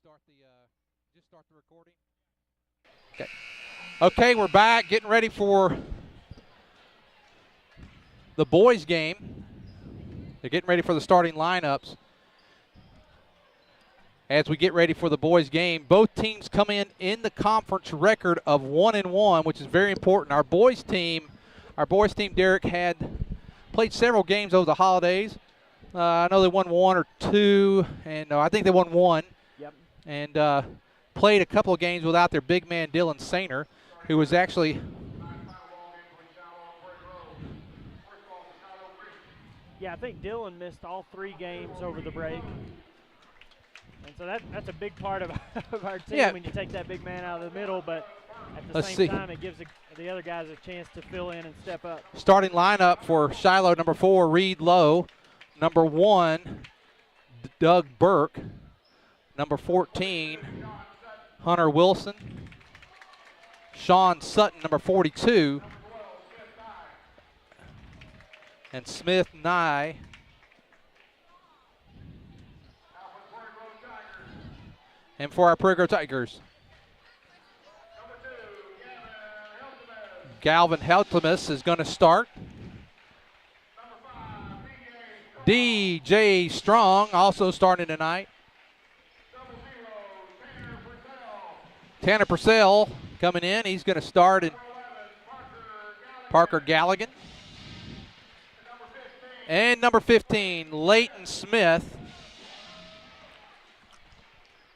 Just start the recording. Okay. Okay, we're back, getting ready for the boys' game. They're getting ready for the starting lineups. As we get ready for the boys' game, both teams come in the conference record of 1-1, which is very important. Our boys' team, Derek, had played several games over the holidays. I know they won one or two, and I think they won one. Yep. And played a couple of games without their big man, Dylan Sainer, who was actually – yeah, I think Dylan missed all 3 games over the break. And so that's a big part of our team when you take that big man out of the middle, but at the same time it gives the other guys a chance to fill in and step up. Starting lineup for Shiloh, number 4, Reed Lowe. Number 1, Doug Burke. Number 14, Hunter Wilson. Sean Sutton, number 42. And Smith Nye. And for our Prairie Tigers, Galvin Heltemus is going to start. DJ Strong also starting tonight. Tanner Purcell coming in. He's going to start. And Parker Galligan. And number 15, Leighton Smith.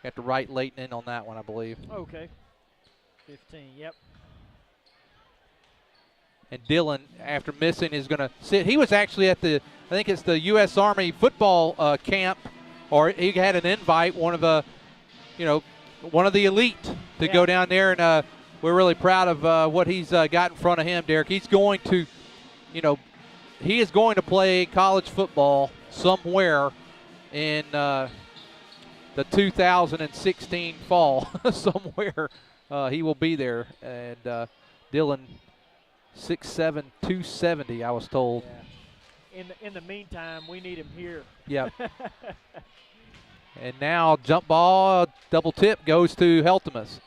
Got to write Leighton in on that one, I believe. Okay. 15, yep. And Dylan, after missing, is going to sit. He was actually at the, I think it's the U.S. Army football camp, or he had an invite, one of the elite to go down there, and we're really proud of what he's got in front of him, Derek. He's going to, he is going to play college football somewhere in the 2016 fall. Somewhere he will be there. And Dylan, 6'7", 270, I was told. Yeah. In the meantime, we need him here. Yep. And now jump ball, double tip goes to Heltemus.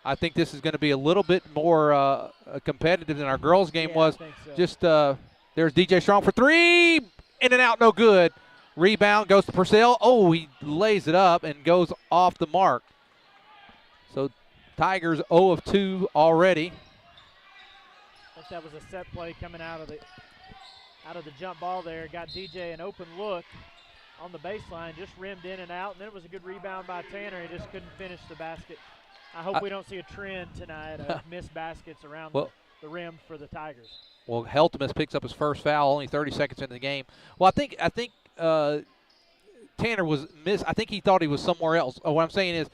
I think this is going to be a little bit more competitive than our girls' game was. I think so. Just there's DJ Strong for 3, in and out, no good. Rebound goes to Purcell. Oh, he lays it up and goes off the mark. So Tigers 0 of 2 already. I think that was a set play coming out of the jump ball there. Got DJ an open look on the baseline, just rimmed in and out, and then it was a good rebound by Tanner. He just couldn't finish the basket. I hope we don't see a trend tonight of missed baskets around the rim for the Tigers. Well, Heltemus picks up his first foul, only 30 seconds into the game. Well, I think Tanner was missed. I think he thought he was somewhere else. What I'm saying is,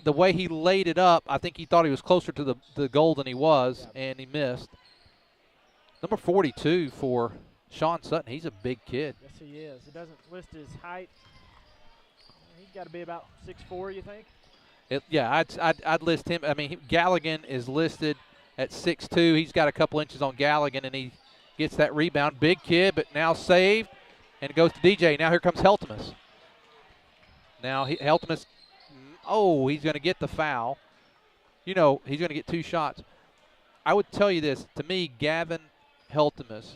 the way he laid it up, I think he thought he was closer to the goal than he was, and he missed. Number 42 for Sean Sutton. He's a big kid. Yes, he is. It doesn't list his height. He's got to be about 6'4", you think? I'd list him. I mean, Galligan is listed at 6'2". He's got a couple inches on Galligan, and he gets that rebound. Big kid, but now saved, and it goes to DJ. Now here comes Heltemus. Now Heltemus, he's going to get the foul. He's going to get 2 shots. I would tell you this. To me, Gavin Heltemus,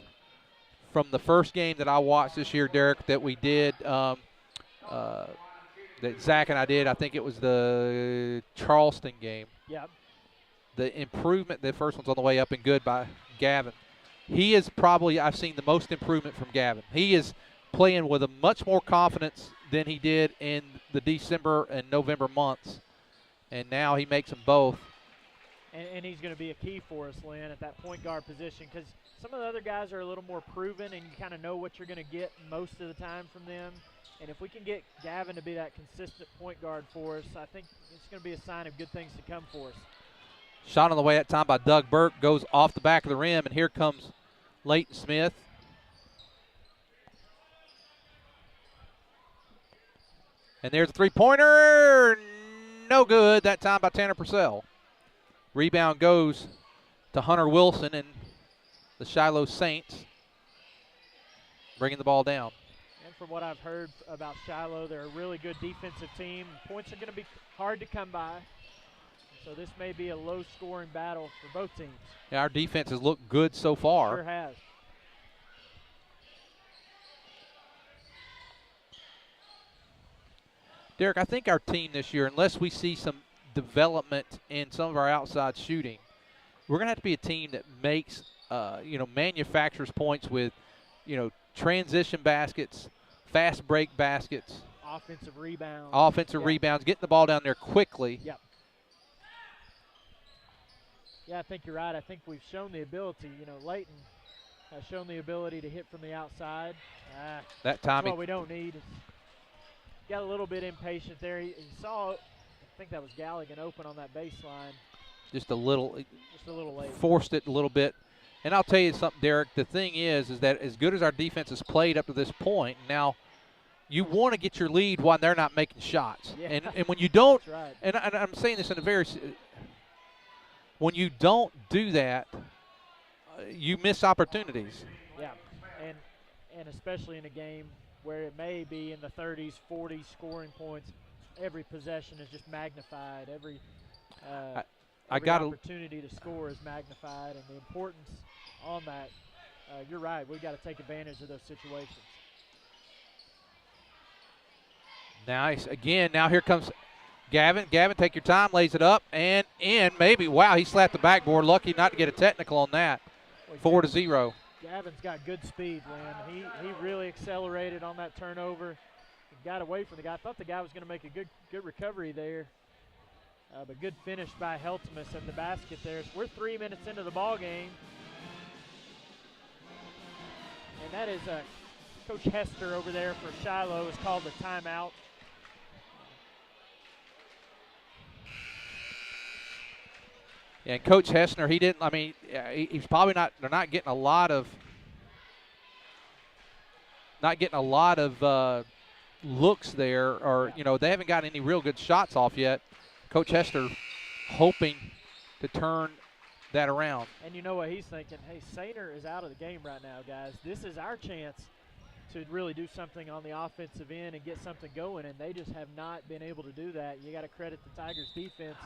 from the first game that I watched this year, Derek, that we did, that Zach and I did, I think it was the Charleston game. Yep. The improvement, the first one's on the way up and good by Gavin. He is probably, I've seen the most improvement from Gavin. He is playing with a much more confidence than he did in the December and November months. And now he makes them both. And he's going to be a key for us, Lynn, at that point guard position, because some of the other guys are a little more proven, and you kind of know what you're going to get most of the time from them. And if we can get Gavin to be that consistent point guard for us, I think it's going to be a sign of good things to come for us. Shot on the way that time by Doug Burke, goes off the back of the rim, and here comes Leighton Smith. And there's a three-pointer. No good that time by Tanner Purcell. Rebound goes to Hunter Wilson and the Shiloh Saints bringing the ball down. And from what I've heard about Shiloh. They're a really good defensive team. Points are going to be hard to come by. So this may be a low-scoring battle for both teams. Yeah, our defense has looked good so far. Sure has. Derek, I think our team this year, unless we see some development in some of our outside shooting, we're going to have to be a team that makes, manufactures points with, transition baskets, fast break baskets. Offensive rebounds. Rebounds, getting the ball down there quickly. Yep. Yeah, I think you're right. I think we've shown the ability. Layton has shown the ability to hit from the outside. That time. That's what we don't need. Got a little bit impatient there. He saw, I think that was Galligan open on that baseline. Just a little late. Forced it a little bit. And I'll tell you something, Derek. The thing is that as good as our defense has played up to this point, now you want to get your lead while they're not making shots. Yeah. And when you don't, right. and I'm saying this in a very, when you don't do that, you miss opportunities. Yeah, and especially in a game where it may be in the 30s, 40s scoring points, every possession is just magnified. Every opportunity to score is magnified, and the importance on that, you're right, we've got to take advantage of those situations. Nice. Again, now here comes Gavin. Gavin, take your time, lays it up, and in, maybe. Wow, he slapped the backboard. Lucky not to get a technical on that. 4-0. Gavin's got good speed, Lynn. He really accelerated on that turnover. He got away from the guy. I thought the guy was going to make a good recovery there. But good finish by Heltmus at the basket there. So we're 3 minutes into the ball game. And that is Coach Hester over there for Shiloh has called the timeout. Yeah, and Coach Hessner, he's probably not. They're not getting a lot of. Looks there, or they haven't got any real good shots off yet. Coach Hester hoping to turn that around. And you know what he's thinking? Hey, Sainer is out of the game right now, guys. This is our chance to really do something on the offensive end and get something going, and they just have not been able to do that. You got to credit the Tigers' defense.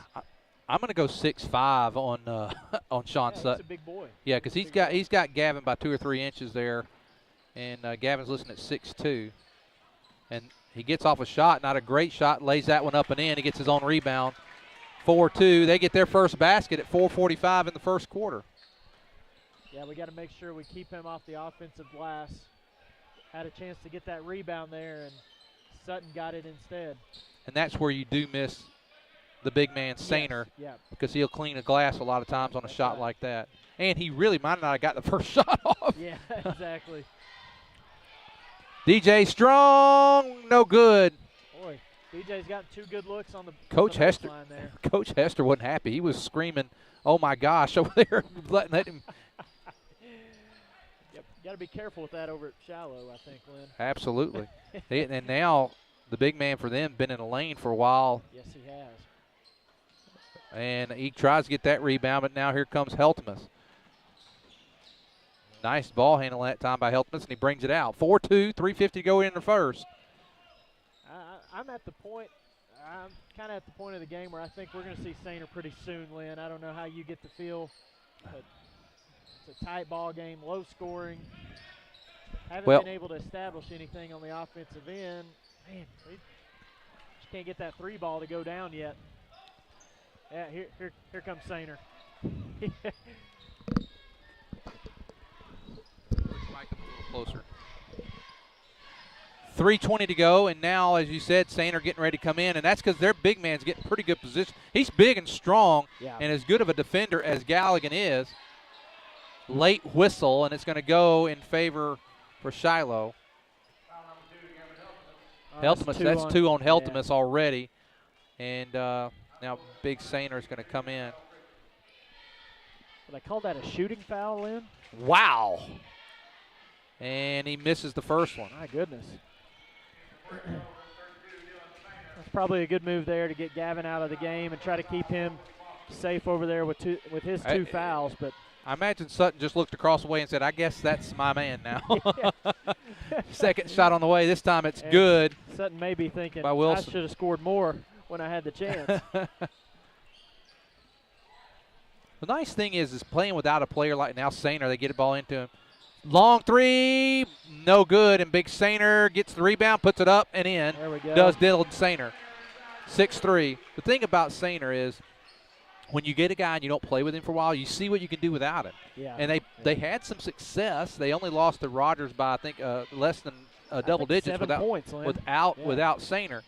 I'm going to go 6'5" on Sean Sutton. He's a big boy. Yeah, because he's got Gavin by 2 or 3 inches there, and Gavin's listed at 6'2", and he gets off a shot, not a great shot, lays that one up and in. He gets his own rebound. 4-2. They get their first basket at 4:45 in the first quarter. Yeah, we got to make sure we keep him off the offensive glass. Had a chance to get that rebound there, and Sutton got it instead. And that's where you do miss the big man, Sainer, because he'll clean a glass a lot of times on a shot like that. And he really might not have got the first shot off. Yeah, exactly. DJ Strong, no good. Boy, DJ's got 2 good looks on the Coach Hester. Line there. Coach Hester wasn't happy. He was screaming, "Oh my gosh!" over there, letting him. Yep, got to be careful with that over at Shiloh, I think, Lynn. Absolutely. And now the big man for them been in a lane for a while. Yes, he has. And he tries to get that rebound, but now here comes Heltmus. Nice ball handle that time by Heltmus, and he brings it out. 4-2, 3:50 to go in the first. I'm kind of at the point of the game where I think we're going to see Sainer pretty soon, Lynn. I don't know how you get the feel, but it's a tight ball game, low scoring. Haven't been able to establish anything on the offensive end. Man, we just can't get that 3 ball to go down yet. Yeah, here comes Sainer. Mic up a little closer. 3:20 to go, and now, as you said, Sainer getting ready to come in, and that's because their big man's getting pretty good position. He's big and strong, and as good of a defender as Galligan is. Late whistle, and it's going to go in favor for Shiloh. Heltmus, that's 2 on Heltmus already, and now big Sainer is going to come in. Did I call that a shooting foul, Lynn? Wow. And he misses the first one. My goodness. That's probably a good move there to get Gavin out of the game and try to keep him safe over there with his 2 fouls. But I imagine Sutton just looked across the way and said, I guess that's my man now. Second shot on the way. This time it's good. Sutton may be thinking, by I Wilson. should have scored more when I had the chance. The nice thing is playing without a player like now Sainer, they get the ball into him. Long three, no good, and Big Sainer gets the rebound, puts it up and in. There we go. Does Dylan Sainer. 6-3. The thing about Sainer is when you get a guy and you don't play with him for a while, you see what you can do without him. Yeah. And they had some success. They only lost to Rogers by, I think, less than double digits without Sainer.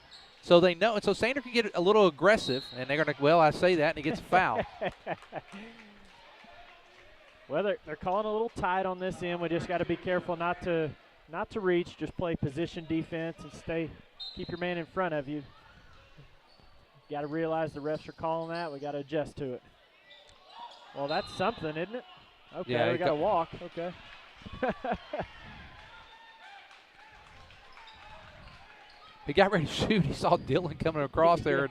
So they know, and so Sainer can get a little aggressive, and they're going to, well, I say that, and he gets a foul. Well, they're calling a little tight on this end. We just got to be careful not to reach. Just play position defense and keep your man in front of you. Got to realize the refs are calling that. We got to adjust to it. Well, that's something, isn't it? Okay, yeah, we got to walk. Okay. He got ready to shoot. He saw Dylan coming across there.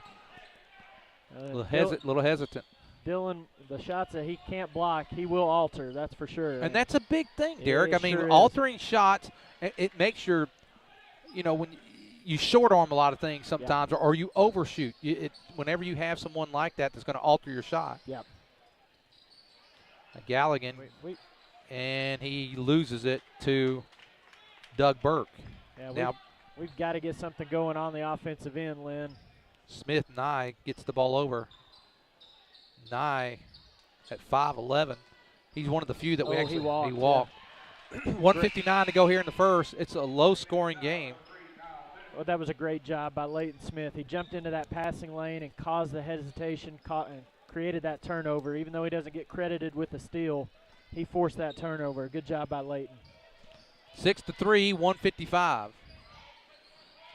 A little hesitant. Dylan, the shots that he can't block, he will alter, that's for sure. And that's a big thing, Derek. I mean, sure altering shots, it makes your, when you short arm a lot of things sometimes, or you overshoot. Whenever you have someone like that that's going to alter your shot. Yep. Galligan, and he loses it to Doug Burke. Yeah, now we've got to get something going on the offensive end, Lynn. Smith Nye gets the ball over. Nye at 5'11". He's one of the few that he walked. 1:59 to go here in the first. It's a low-scoring game. Well, that was a great job by Leighton Smith. He jumped into that passing lane and caused the hesitation, and created that turnover. Even though he doesn't get credited with the steal, he forced that turnover. Good job by Leighton. 6-3, 1:55.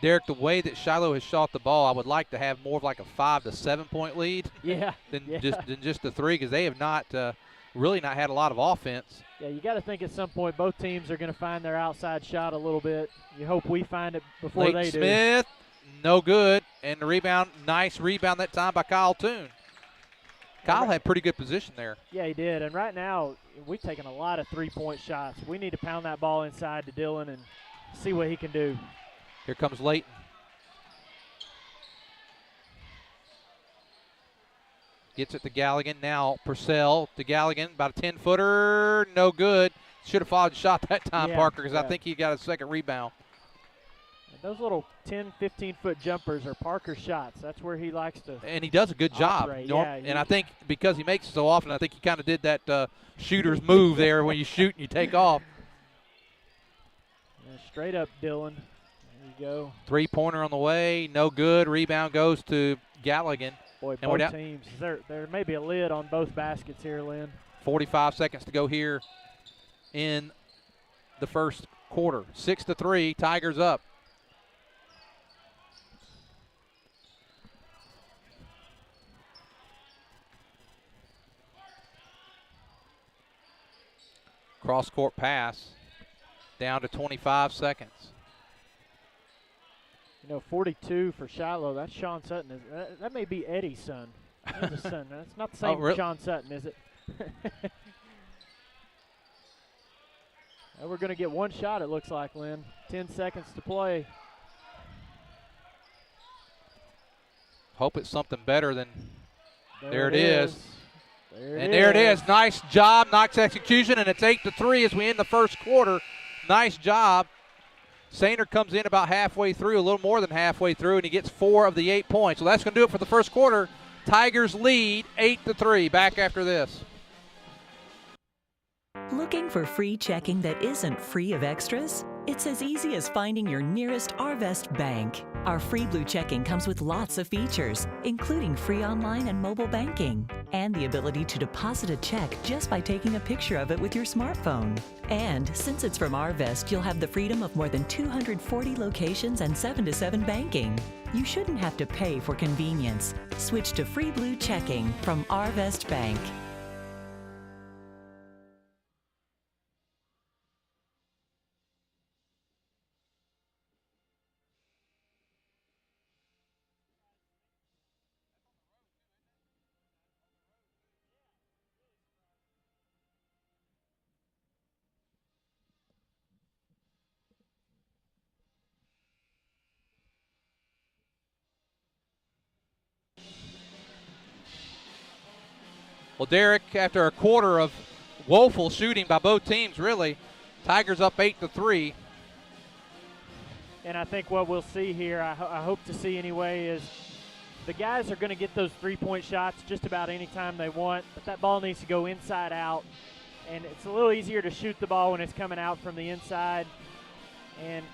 Derek, the way that Shiloh has shot the ball, I would like to have more of like a 5 to 7 point lead. than just the 3, because they have not really not had a lot of offense. Yeah, you got to think at some point both teams are going to find their outside shot a little bit. You hope we find it before they do. Smith, no good, and the rebound, nice rebound that time by Kyle Toon. Kyle had pretty good position there. Yeah, he did. And right now, we've taken a lot of three-point shots. We need to pound that ball inside to Dylan and see what he can do. Here comes Leighton. Gets it to Galligan. Now Purcell to Galligan. About a 10-footer. No good. Should have followed the shot that time, Parker, because I think he got a second rebound. And those little 10, 15-foot jumpers are Parker's shots. That's where he likes to And he does a good job. And I think because he makes it so often, I think he kind of did that shooter's move there when you shoot and you take off. Yeah, straight up, Dylan. There you go. Three-pointer on the way. No good. Rebound goes to Galligan. Boy, both teams. There may be a lid on both baskets here, Lynn. 45 seconds to go here in the first quarter. 6-3, Tigers up. Cross-court pass down to 25 seconds. 42 for Shiloh. That's Sean Sutton. That may be Eddie's son. His son. That's not the same Sean Sutton, is it? We're going to get one shot, it looks like, Lynn. 10 seconds to play. Hope it's something better than there it is. There it is. Nice job, nice execution, and it's 8-3 as we end the first quarter. Nice job. Sainer comes in about halfway through, a little more than halfway through, and he gets 4 of the 8 points. So that's going to do it for the first quarter. Tigers lead 8-3. Back after this. Looking for free checking that isn't free of extras? It's as easy as finding your nearest Arvest bank. Our free Blue checking comes with lots of features, including free online and mobile banking, and the ability to deposit a check just by taking a picture of it with your smartphone. And since it's from Arvest, you'll have the freedom of more than 240 locations and 7-to-7 banking. You shouldn't have to pay for convenience. Switch to free Blue checking from Arvest Bank. Well, Derek, after a quarter of woeful shooting by both teams, really, Tigers up 8-3. And I think what we'll see here, I hope to see anyway, is the guys are going to get those three-point shots just about any time they want, but that ball needs to go inside out. And it's a little easier to shoot the ball when it's coming out from the inside and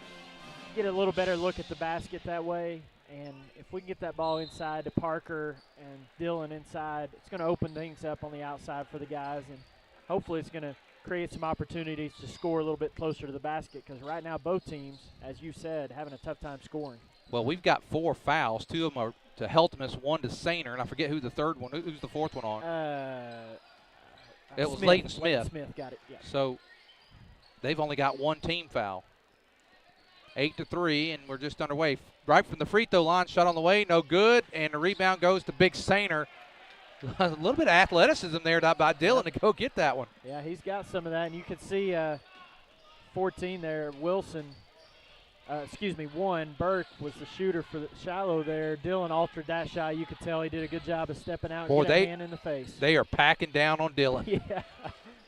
get a little better look at the basket that way. And if we can get that ball inside to Parker and Dylan inside, it's going to open things up on the outside for the guys. And hopefully it's going to create some opportunities to score a little bit closer to the basket, because right now both teams, as you said, having a tough time scoring. Well, we've got 4 fouls. 2 of them are to Heltmus, 1 to Sainer, and I forget who the third one. Who's the fourth one on? It was Leighton Smith. Leighton Smith got it. Yeah. So they've only got 1 team foul. 8-3, and we're just underway. Right from the free throw line, shot on the way, no good, and the rebound goes to Big Sainer. A little bit of athleticism there by Dylan to go get that one. Yeah, he's got some of that, and you can see 14 there, Wilson. 1, Burke was the shooter for the Shiloh there. Dylan altered that shot. You could tell he did a good job of stepping out and getting a hand in the face. They are packing down on Dylan. Yeah,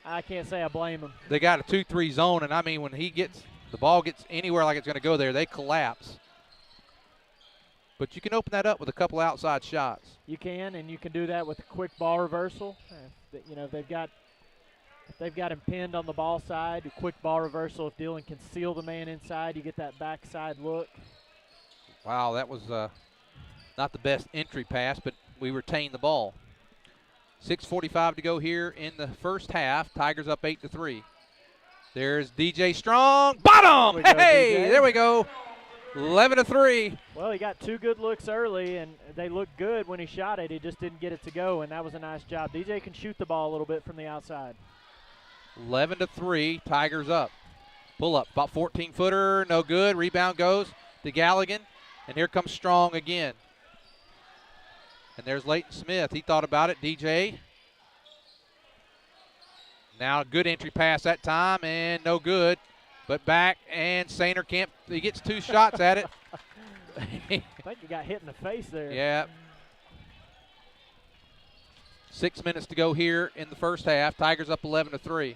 I can't say I blame him. They got a 2-3 zone, and I mean, when the ball gets anywhere like it's going to go there, they collapse. But you can open that up with a couple outside shots. You can, and you can do that with a quick ball reversal. They've got him pinned on the ball side. A quick ball reversal. If Dylan can seal the man inside, you get that backside look. Wow, that was not the best entry pass, but we retained the ball. 6:45 to go here in the first half. Tigers up 8-3. There's DJ Strong. Bottom! Hey, there we go. 11-3. Well, he got 2 good looks early, and they looked good when he shot it. He just didn't get it to go, and that was a nice job. DJ can shoot the ball a little bit from the outside. 11-3, Tigers up. Pull up, about 14-footer, no good. Rebound goes to Galligan, and here comes Strong again. And there's Leighton Smith. He thought about it. DJ. Now a good entry pass that time, and no good. But back, and Sainer can't. He gets 2 shots at it. I think he got hit in the face there. Yeah. 6 minutes to go here in the first half. Tigers up 11-3.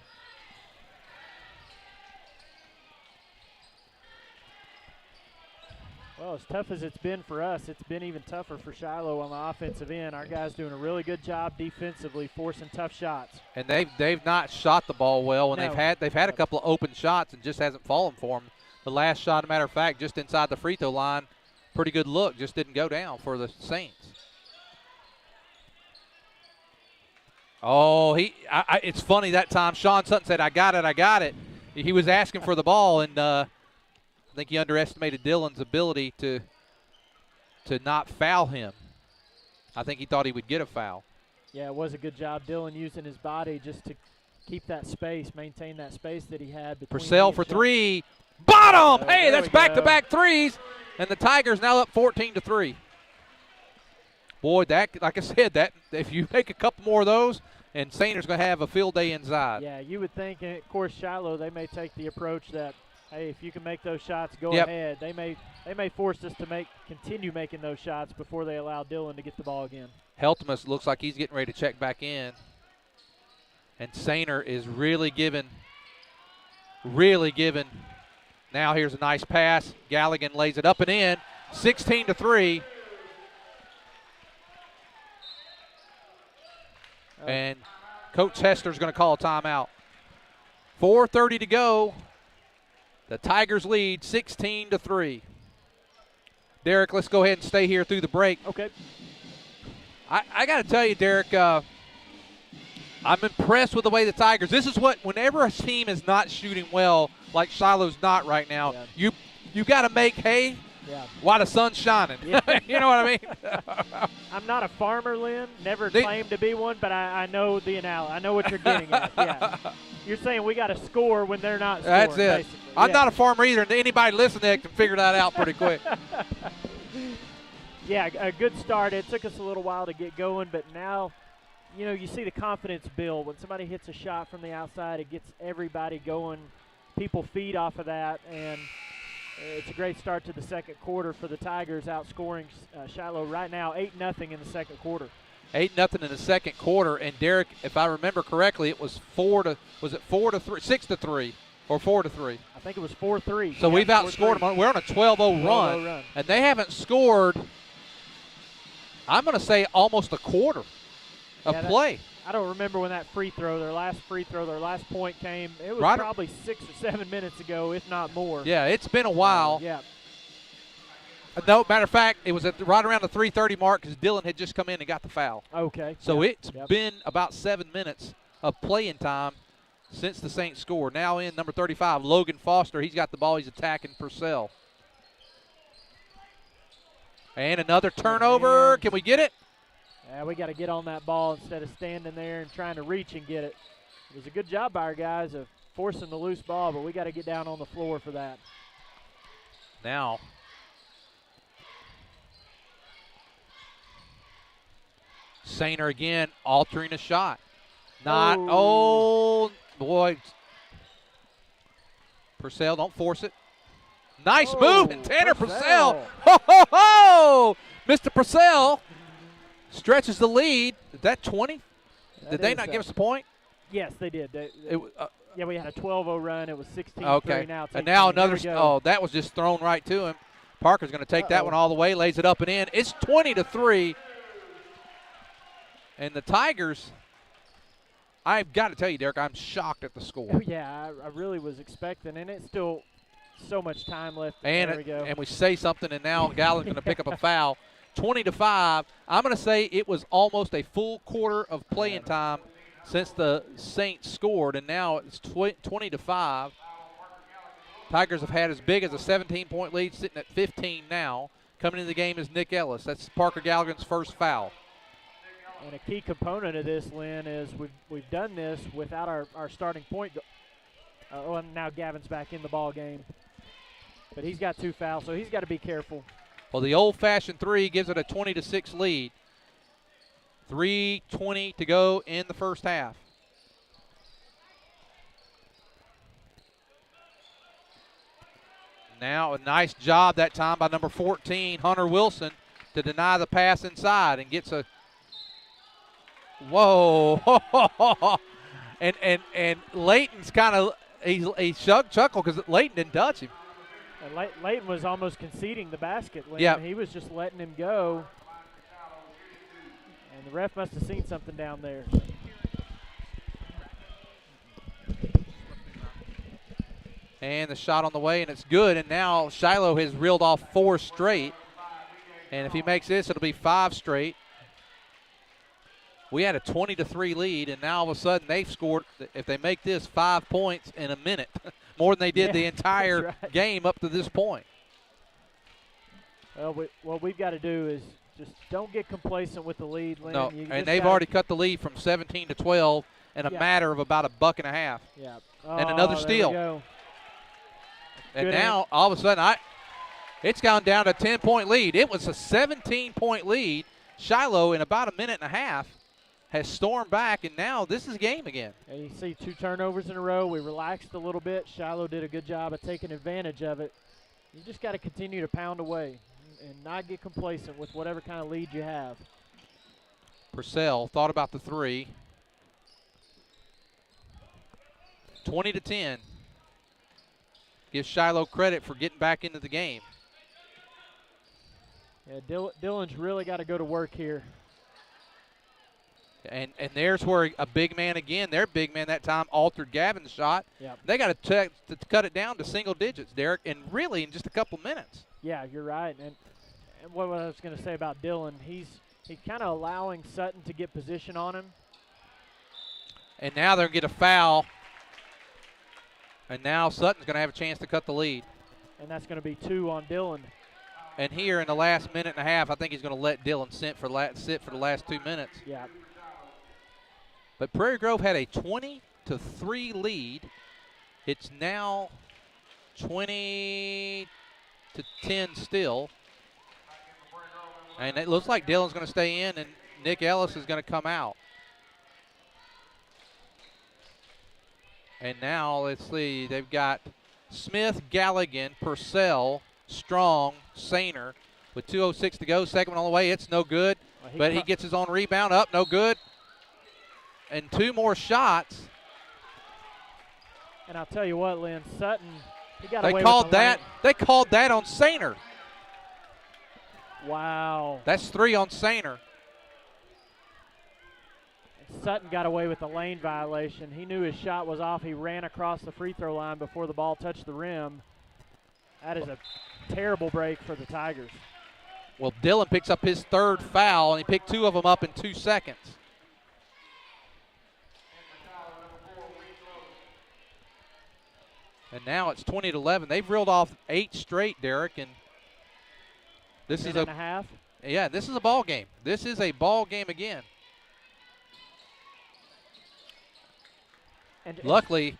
Well, as tough as it's been for us, it's been even tougher for Shiloh on the offensive end. Our guys doing a really good job defensively, forcing tough shots. And they've not shot the ball well, and they've had a couple of open shots and just hasn't fallen for them. The last shot, as a matter of fact, just inside the free throw line, pretty good look, just didn't go down for the Saints. Oh, it's funny that time. Sean Sutton said, I got it. He was asking for the ball, and I think he underestimated Dylan's ability to not foul him. I think he thought he would get a foul. Yeah, it was a good job. Dylan using his body just to keep that space, maintain that space that he had. Purcell for 3. Bottom! Hey, that's back-to-back threes. And the Tigers now up 14-3. Boy, that, like I said, that if you make a couple more of those, and Sainer's going to have a field day inside. Yeah, you would think, and of course, Shiloh, they may take the approach that, hey, if you can make those shots, go ahead. They may force us to continue making those shots before they allow Dylan to get the ball again. Heltmus looks like he's getting ready to check back in. And Sainer is really giving. Now here's a nice pass. Galligan lays it up and in. 16-3. And Coach Hester's going to call a timeout. 4:30 to go. The Tigers lead 16-3. Derek, let's go ahead and stay here through the break. Okay. I got to tell you, Derek, I'm impressed with the way the Tigers. This is what, whenever a team is not shooting well, like Shiloh's not right now, you got to make hay while the sun's shining. Yeah. You know what I mean? I'm not a farmer, Lynn. Never claimed to be one, but I know the analogy. I know what you're getting at. Yeah. You're saying we got to score when they're not scoring. That's it. Basically. I'm not a farmer either, and anybody listening can figure that out pretty quick. Yeah, a good start. It took us a little while to get going, but now, you see the confidence build. When somebody hits a shot from the outside, it gets everybody going. People feed off of that, and it's a great start to the second quarter for the Tigers, outscoring Shiloh right now 8-0 in the second quarter. 8-0 in the second quarter. And Derek, if I remember correctly, it was 4-3, 6-3, or 4-3. I think it was 4-3. So we've outscored them. We're on a 12-0 run, and they haven't scored, I'm going to say, almost a quarter of play. I don't remember when that their last point came. It was probably 6 or 7 minutes ago, if not more. Yeah, it's been a while. Yeah. No, matter of fact, it was right around the 3:30 mark because Dillon had just come in and got the foul. Okay. So it's been about 7 minutes of playing time since the Saints scored. Now in number 35, Logan Foster. He's got the ball. He's attacking Purcell. And another turnover. Can we get it? Yeah, we got to get on that ball instead of standing there and trying to reach and get it. It was a good job by our guys of forcing the loose ball, but we got to get down on the floor for that. Now, Sainer again altering a shot. Boy. Purcell, don't force it. Nice move, and Tanner Purcell. Ho, ho, ho! Mr. Purcell stretches the lead. Is that 20? Did they not give us a point? Yes, they did. Yeah, we had a 12-0 run. It was 16-3 okay. now. And now another, that was just thrown right to him. Parker's going to take that one all the way, lays it up and in. It's 20-3. And the Tigers, I've got to tell you, Derek, I'm shocked at the score. Oh, yeah, I really was expecting, and it's still so much time left. And there we go. And we say something, and now Gallen's going to pick up a foul. 20-5. I'm going to say it was almost a full quarter of playing time since the Saints scored, and now it's 20-5. Tigers have had as big as a 17-point lead, sitting at 15 now. Coming into the game is Nick Ellis. That's Parker Galligan's first foul. And a key component of this, Lynn, is we've done this without our starting point. And now Gavin's back in the ball game. But he's got 2 fouls, so he's got to be careful. Well, the old-fashioned 3 gives it a 20-6 lead. 3:20 to go in the first half. Now a nice job that time by number 14, Hunter Wilson, to deny the pass inside and gets a whoa. and Layton's kind of he chuckled because Layton didn't touch him. And Layton was almost conceding the basket. Yeah. He was just letting him go. And the ref must have seen something down there. And the shot on the way, and it's good. And now Shiloh has reeled off 4 straight. And if he makes this, it'll be 5 straight. We had a 20-3 lead, and now all of a sudden they've scored, if they make this, 5 points in a minute, more than they did the entire game up to this point. Well, what we've got to do is just don't get complacent with the lead, Lynn. No, and they've already cut the lead from 17 to 12 in a matter of about $1.50. Yeah. And another steal. There we go. And now, all of a sudden, it's gone down to a 10-point lead. It was a 17-point lead. Shiloh, in about a minute and a half, has stormed back, and now this is game again. And you see 2 turnovers in a row. We relaxed a little bit. Shiloh did a good job of taking advantage of it. You just got to continue to pound away and not get complacent with whatever kind of lead you have. Purcell thought about the 3. 20-10. Gives Shiloh credit for getting back into the game. Yeah, Dillon's really got to go to work here. And there's where a big man again, their big man that time altered Gavin's shot. Yep. They got to cut it down to single digits, Derek, and really in just a couple minutes. Yeah, you're right. And what I was going to say about Dillon, he's kind of allowing Sutton to get position on him. And now they're going to get a foul. And now Sutton's going to have a chance to cut the lead. And that's going to be 2 on Dillon. And here in the last minute and a half, I think he's going to let Dillon sit for the last 2 minutes. Yeah. But Prairie Grove had a 20-3 lead. It's now 20-10 still. And it looks like Dillon's going to stay in, and Nick Ellis is going to come out. And now, let's see, they've got Smith, Galligan, Purcell, Strong, Sainer with 2:06 to go. Second one on the way. It's no good. But he gets his own rebound up, no good. And 2 more shots. And I'll tell you what, Lynn, Sutton, he got They away called with the that. lane. They called that on Sainer. Wow. That's 3 on Sainer. Sutton got away with the lane violation. He knew his shot was off. He ran across the free throw line before the ball touched the rim. That is a terrible break for the Tigers. Well, Dillon picks up his 3rd foul, and he picked 2 of them up in 2 seconds. And now it's 20-11. They've reeled off 8 straight, Derek, and this is a half. Yeah, this is a ball game. This is a ball game again. And luckily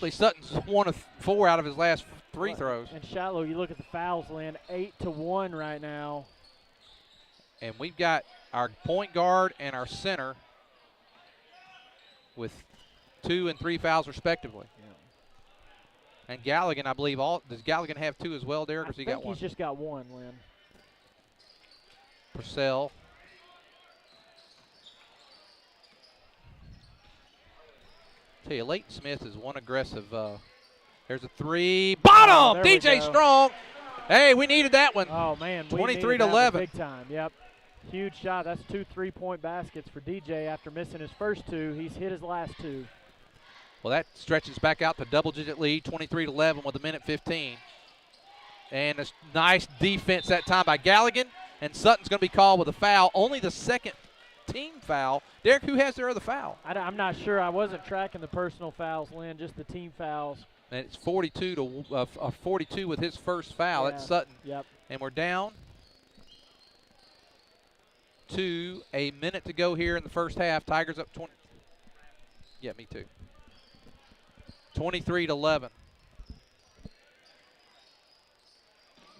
Sutton's 1 of 4 out of his last 3 throws. And Shiloh, you look at the fouls, Lynn, 8-1 right now. And we've got our point guard and our center with 2 and 3 fouls respectively. Yeah. And Galligan, I believe, does Galligan have 2 as well, Derek, or has he got 1? He's just got 1, Lynn. Purcell. Tell you, Leighton Smith is one aggressive. There's a 3. Bottom! DJ Strong. Hey, we needed that one. Oh, man. 23-11. Big time, yep. Huge shot. That's 2 3-point baskets for DJ after missing his first 2. He's hit his last 2. Well, that stretches back out to double-digit lead, 23-11 with 1:15. And a nice defense that time by Galligan. And Sutton's going to be called with a foul. Only the 2nd team foul. Derek, who has their other foul? I'm not sure. I wasn't tracking the personal fouls, Lynn, just the team fouls. And it's 42 with his first foul. Yeah. That's Sutton. Yep. And we're down to a minute to go here in the first half. Tigers up 20. Yeah, me too. 23-11.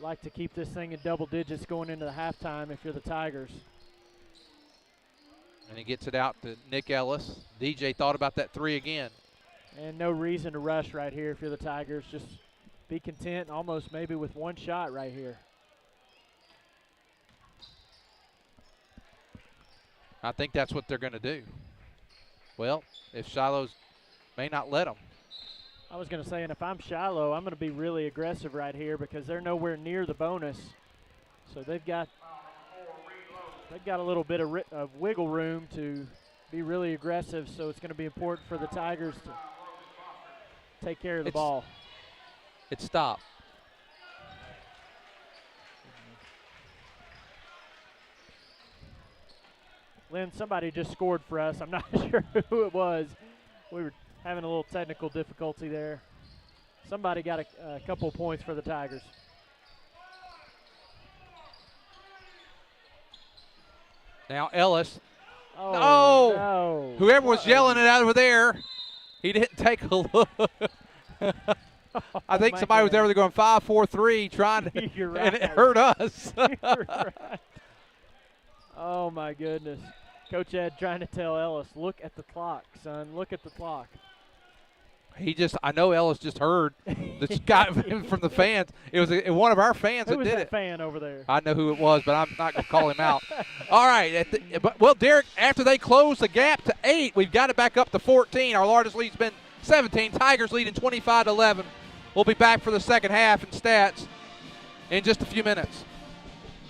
Like to keep this thing in double digits going into the halftime if you're the Tigers. And he gets it out to Nick Ellis. DJ thought about that 3 again. And no reason to rush right here if you're the Tigers. Just be content almost maybe with 1 shot right here. I think that's what they're going to do. Well, if Shiloh's may not let them. I was going to say, and if I'm Shiloh, I'm going to be really aggressive right here because they're nowhere near the bonus. So they've got a little bit of wiggle room to be really aggressive, so it's going to be important for the Tigers to take care of the ball. It stopped. Lynn, somebody just scored for us. I'm not sure who it was. We were having a little technical difficulty there. Somebody got a couple points for the Tigers. Now Ellis. Oh, no. Whoever was yelling it out over there, he didn't take a look. I think somebody was over there going 5-4-3 trying to, You're right. and it hurt us. You're right. Oh, my goodness. Coach Ed trying to tell Ellis, look at the clock, son. Look at the clock. I know Ellis just heard this guy from the fans. It was one of our fans that did it. Who was that fan over there? I know who it was, but I'm not going to call him out. All right. Well, Derek, after they close the gap to 8, we've got it back up to 14. Our largest lead's been 17. Tigers leading 25-11. We'll be back for the second half in stats in just a few minutes.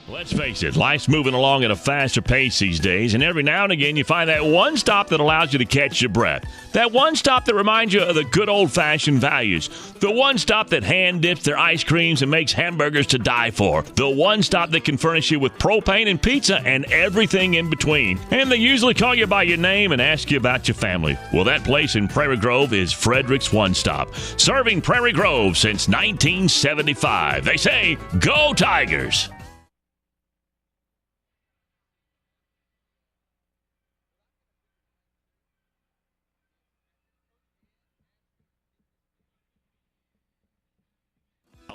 Let's face it, life's moving along at a faster pace these days, and every now and again you find that one stop that allows you to catch your breath. That one stop that reminds you of the good old-fashioned values. The one stop that hand dips their ice creams and makes hamburgers to die for. The one stop that can furnish you with propane and pizza and everything in between. And they usually call you by your name and ask you about your family. Well, that place in Prairie Grove is Frederick's One Stop, serving Prairie Grove since 1975. They say, go Tigers!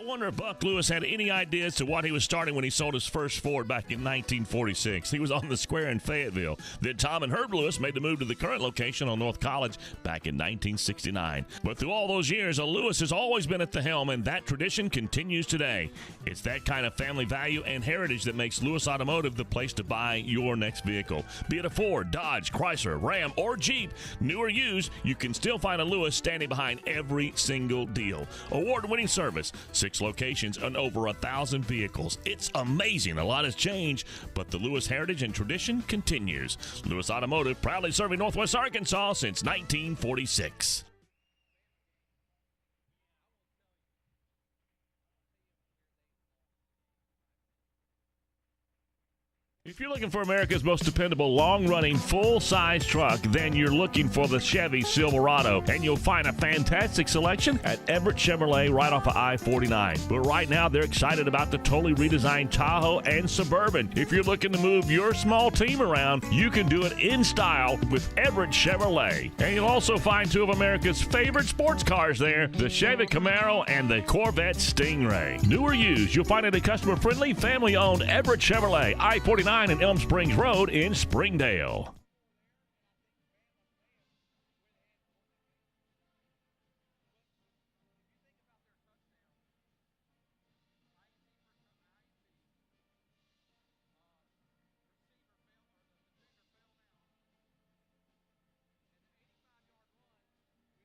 I wonder if Buck Lewis had any idea as to what he was starting when he sold his first Ford back in 1946. He was on the square in Fayetteville. Then Tom and Herb Lewis made the move to the current location on North College back in 1969. But through all those years, a Lewis has always been at the helm, and that tradition continues today. It's that kind of family value and heritage that makes Lewis Automotive the place to buy your next vehicle. Be it a Ford, Dodge, Chrysler, Ram, or Jeep, new or used, you can still find a Lewis standing behind every single deal. Award-winning service, 6 locations, and over 1,000 vehicles. It's amazing. A lot has changed, but the Lewis heritage and tradition continues. Lewis Automotive, proudly serving Northwest Arkansas since 1946. If you're looking for America's most dependable, long-running, full-size truck, then you're looking for the Chevy Silverado, and you'll find a fantastic selection at Everett Chevrolet right off of I-49. But right now, they're excited about the totally redesigned Tahoe and Suburban. If you're looking to move your small team around, you can do it in style with Everett Chevrolet. And you'll also find 2 of America's favorite sports cars there, the Chevy Camaro and the Corvette Stingray. New or used, you'll find it at customer-friendly, family-owned Everett Chevrolet, I-49 and Elm Springs Road in Springdale.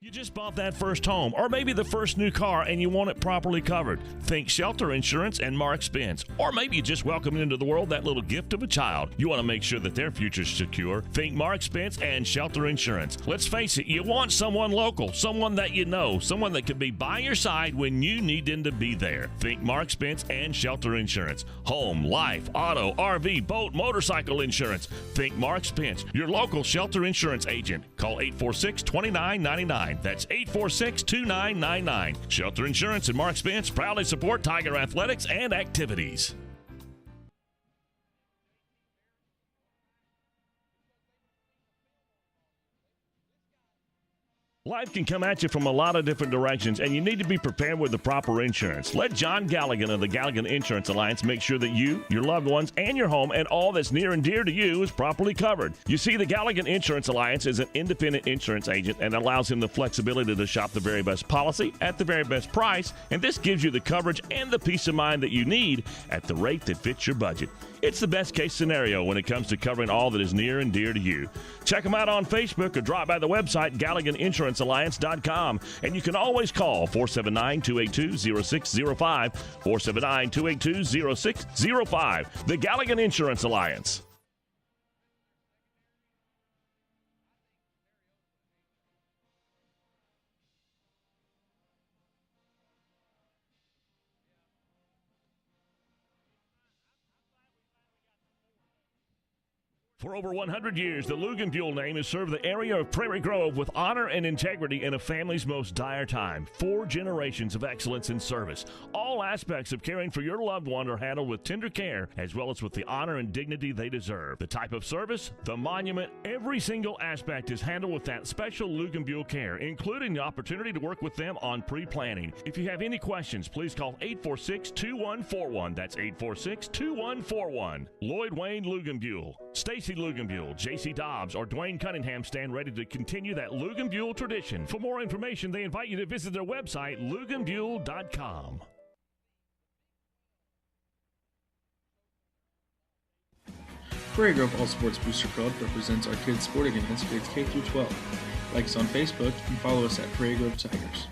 You just bought that first home, or maybe the first new car, and you want it properly covered. Think Shelter Insurance and Mark Spence. Or maybe you just welcomed into the world that little gift of a child. You want to make sure that their future's secure. Think Mark Spence and Shelter Insurance. Let's face it, you want someone local, someone that you know, someone that can be by your side when you need them to be there. Think Mark Spence and Shelter Insurance. Home, life, auto, RV, boat, motorcycle insurance. Think Mark Spence, your local Shelter Insurance agent. Call 846-2999. That's 846-2999. Shelter Insurance and Mark Spence proudly support Tiger athletics and activities. Life can come at you from a lot of different directions, and you need to be prepared with the proper insurance. Let John Galligan of the Galligan Insurance Alliance make sure that you, your loved ones, and your home, and all that's near and dear to you is properly covered. You see, the Galligan Insurance Alliance is an independent insurance agent and allows him the flexibility to shop the very best policy at the very best price, and this gives you the coverage and the peace of mind that you need at the rate that fits your budget. It's the best case scenario when it comes to covering all that is near and dear to you. Check them out on Facebook or drop by the website GalliganInsuranceAlliance.com. And you can always call 479-282-0605, 479-282-0605. The Galligan Insurance Alliance. For over 100 years, the Luganbuehl name has served the area of Prairie Grove with honor and integrity in a family's most dire time. 4 generations of excellence in service. All aspects of caring for your loved one are handled with tender care, as well as with the honor and dignity they deserve. The type of service, the monument, every single aspect is handled with that special Luganbuehl care, including the opportunity to work with them on pre-planning. If you have any questions, please call 846-2141. That's 846-2141. Lloyd Wayne Luganbuehl, Stacy Luganbuehl, J.C. Dobbs, or Dwayne Cunningham stand ready to continue that Luganbuehl tradition. For more information, they invite you to visit their website, luganbuehl.com. Prairie Grove All Sports Booster Club represents our kids' sporting events grades K through 12. Like us on Facebook and follow us at Prairie Grove Tigers.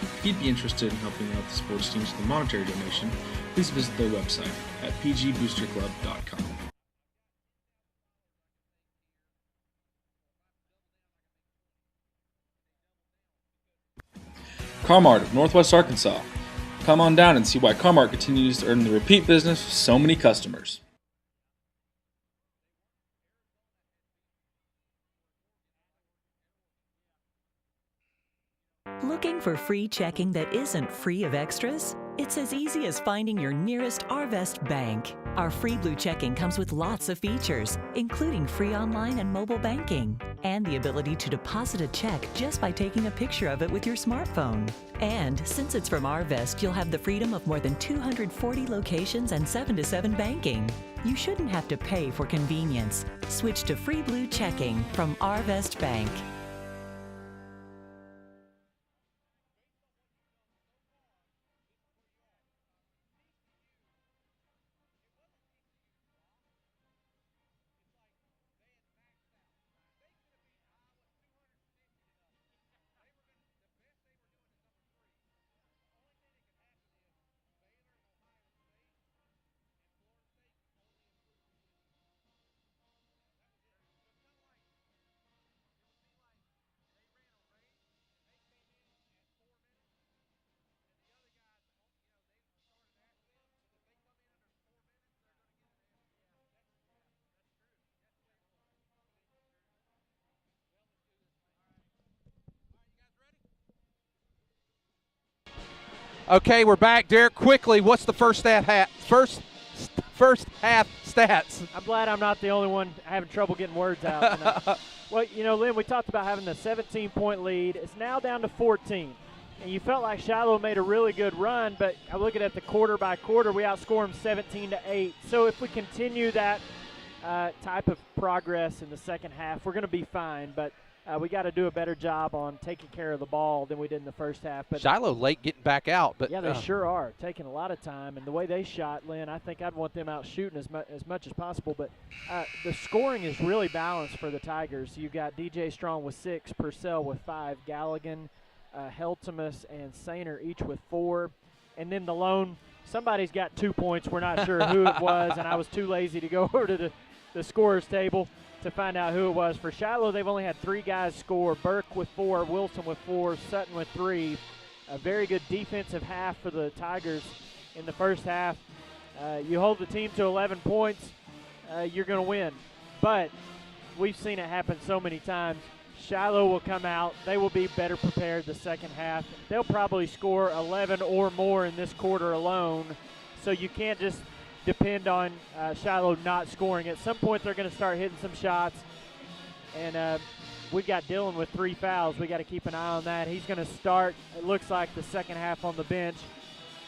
If you'd be interested in helping out the sports teams with a monetary donation, please visit their website at pgboosterclub.com. Carmart of Northwest Arkansas. Come on down and see why Carmart continues to earn the repeat business with so many customers. Looking for free checking that isn't free of extras? It's as easy as finding your nearest Arvest bank. Our free Blue Checking comes with lots of features, including free online and mobile banking, and the ability to deposit a check just by taking a picture of it with your smartphone. And since it's from Arvest, you'll have the freedom of more than 240 locations and 7-to-7 banking. You shouldn't have to pay for convenience. Switch to free Blue Checking from Arvest Bank. Okay, we're back. Derek, quickly, what's the first half stats? I'm glad I'm not the only one having trouble getting words out tonight. Well, you know, Lynn, we talked about having a 17-point lead. It's now down to 14. And you felt like Shiloh made a really good run, but I'm looking at the quarter by quarter, we outscore them 17-8. So if we continue that type of progress in the second half, we're going to be fine. But we got to do a better job on taking care of the ball than we did in the first half. But Shiloh late getting back out. But yeah, they sure are, taking a lot of time. And the way they shot, Lynn, I think I'd want them out shooting as much as possible. But the scoring is really balanced for the Tigers. You got DJ Strong with 6, Purcell with 5, Galligan, Heltemus, and Sainer each with 4. And then the lone, somebody's got 2 points. We're not sure who it was, and I was too lazy to go over to the scorer's table to find out who it was. For Shiloh, they've only had 3 guys score. Burke with 4, Wilson with 4, Sutton with 3. A very good defensive half for the Tigers in the first half. You hold the team to 11 points, you're going to win. But we've seen it happen so many times. Shiloh will come out. They will be better prepared the second half. They'll probably score 11 or more in this quarter alone. So you can't just depend on Shiloh not scoring. At some point, they're going to start hitting some shots. And we've got Dylan with 3 fouls. We got to keep an eye on that. He's going to start, it looks like, the second half on the bench.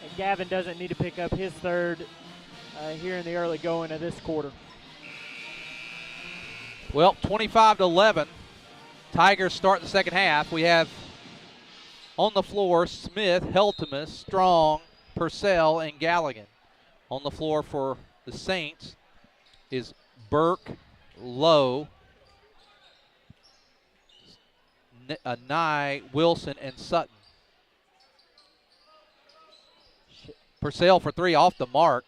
And Gavin doesn't need to pick up his third here in the early going of this quarter. Well, 25-11. Tigers start the second half. We have on the floor Smith, Heltemus, Strong, Purcell, and Galligan. On the floor for the Saints is Burke, Lowe, Nye, Wilson, and Sutton. Purcell for 3 off the mark.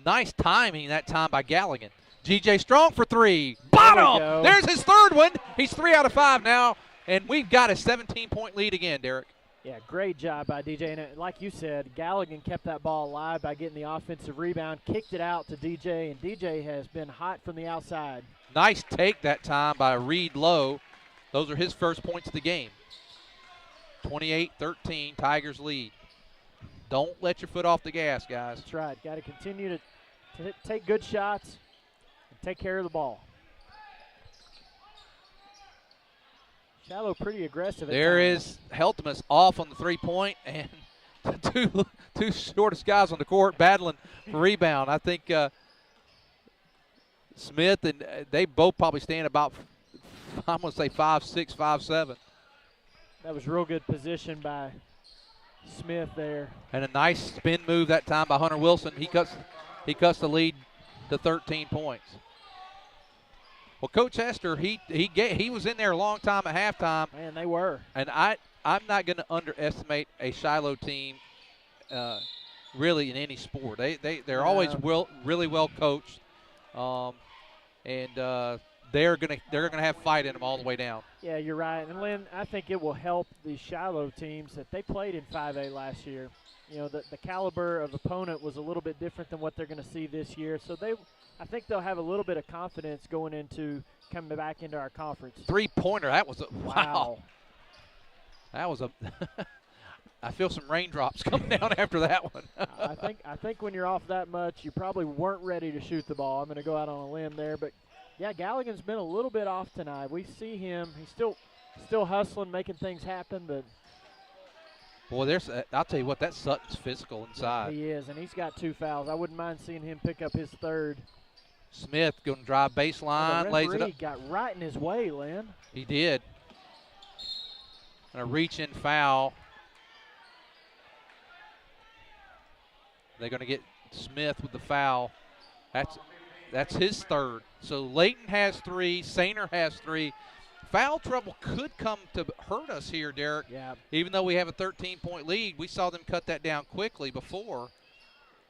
Nice timing that time by Galligan. G.J. Strong for 3. Bottom! There's his third one. He's 3 out of 5 now, and we've got a 17-point lead again, Derek. Yeah, great job by DJ. And like you said, Galligan kept that ball alive by getting the offensive rebound, kicked it out to DJ, and DJ has been hot from the outside. Nice take that time by Reed Lowe. Those are his first points of the game. 28-13, Tigers lead. Don't let your foot off the gas, guys. That's right. Got to continue to take good shots and take care of the ball. Shiloh pretty aggressive. There is Heltemus off on the three-point, and the two shortest guys on the court battling for rebound. I think Smith, and they both probably stand about, I'm going to say 5'6", 5'7". That was real good position by Smith there. And a nice spin move that time by Hunter Wilson. He cuts the lead to 13 points. Well, Coach Hester, he was in there a long time at halftime. Man, they were. And I'm not going to underestimate a Shiloh team, really in any sport. They're always really well coached, and they're gonna have fight in them all the way down. Yeah, you're right. And Lynn, I think it will help the Shiloh teams that they played in 5A last year. You know, the caliber of opponent was a little bit different than what they're going to see this year. So I think they'll have a little bit of confidence going into coming back into our conference. Three-pointer, that was wow. That was I feel some raindrops coming down after that one. I think when you're off that much, you probably weren't ready to shoot the ball. I'm going to go out on a limb there, but yeah, Galligan's been a little bit off tonight. We see him; he's still hustling, making things happen, but. Boy, I'll tell you what, that Sutton's physical inside. He is, and he's got 2 fouls. I wouldn't mind seeing him pick up his 3rd. Smith going to drive baseline, lays it up. He got right in his way, Lynn. He did. And a reach-in foul. They're going to get Smith with the foul. That's his 3rd. So Layton has 3, Sainer has 3. Foul trouble could come to hurt us here, Derek. Yeah. Even though we have a 13-point lead, we saw them cut that down quickly before.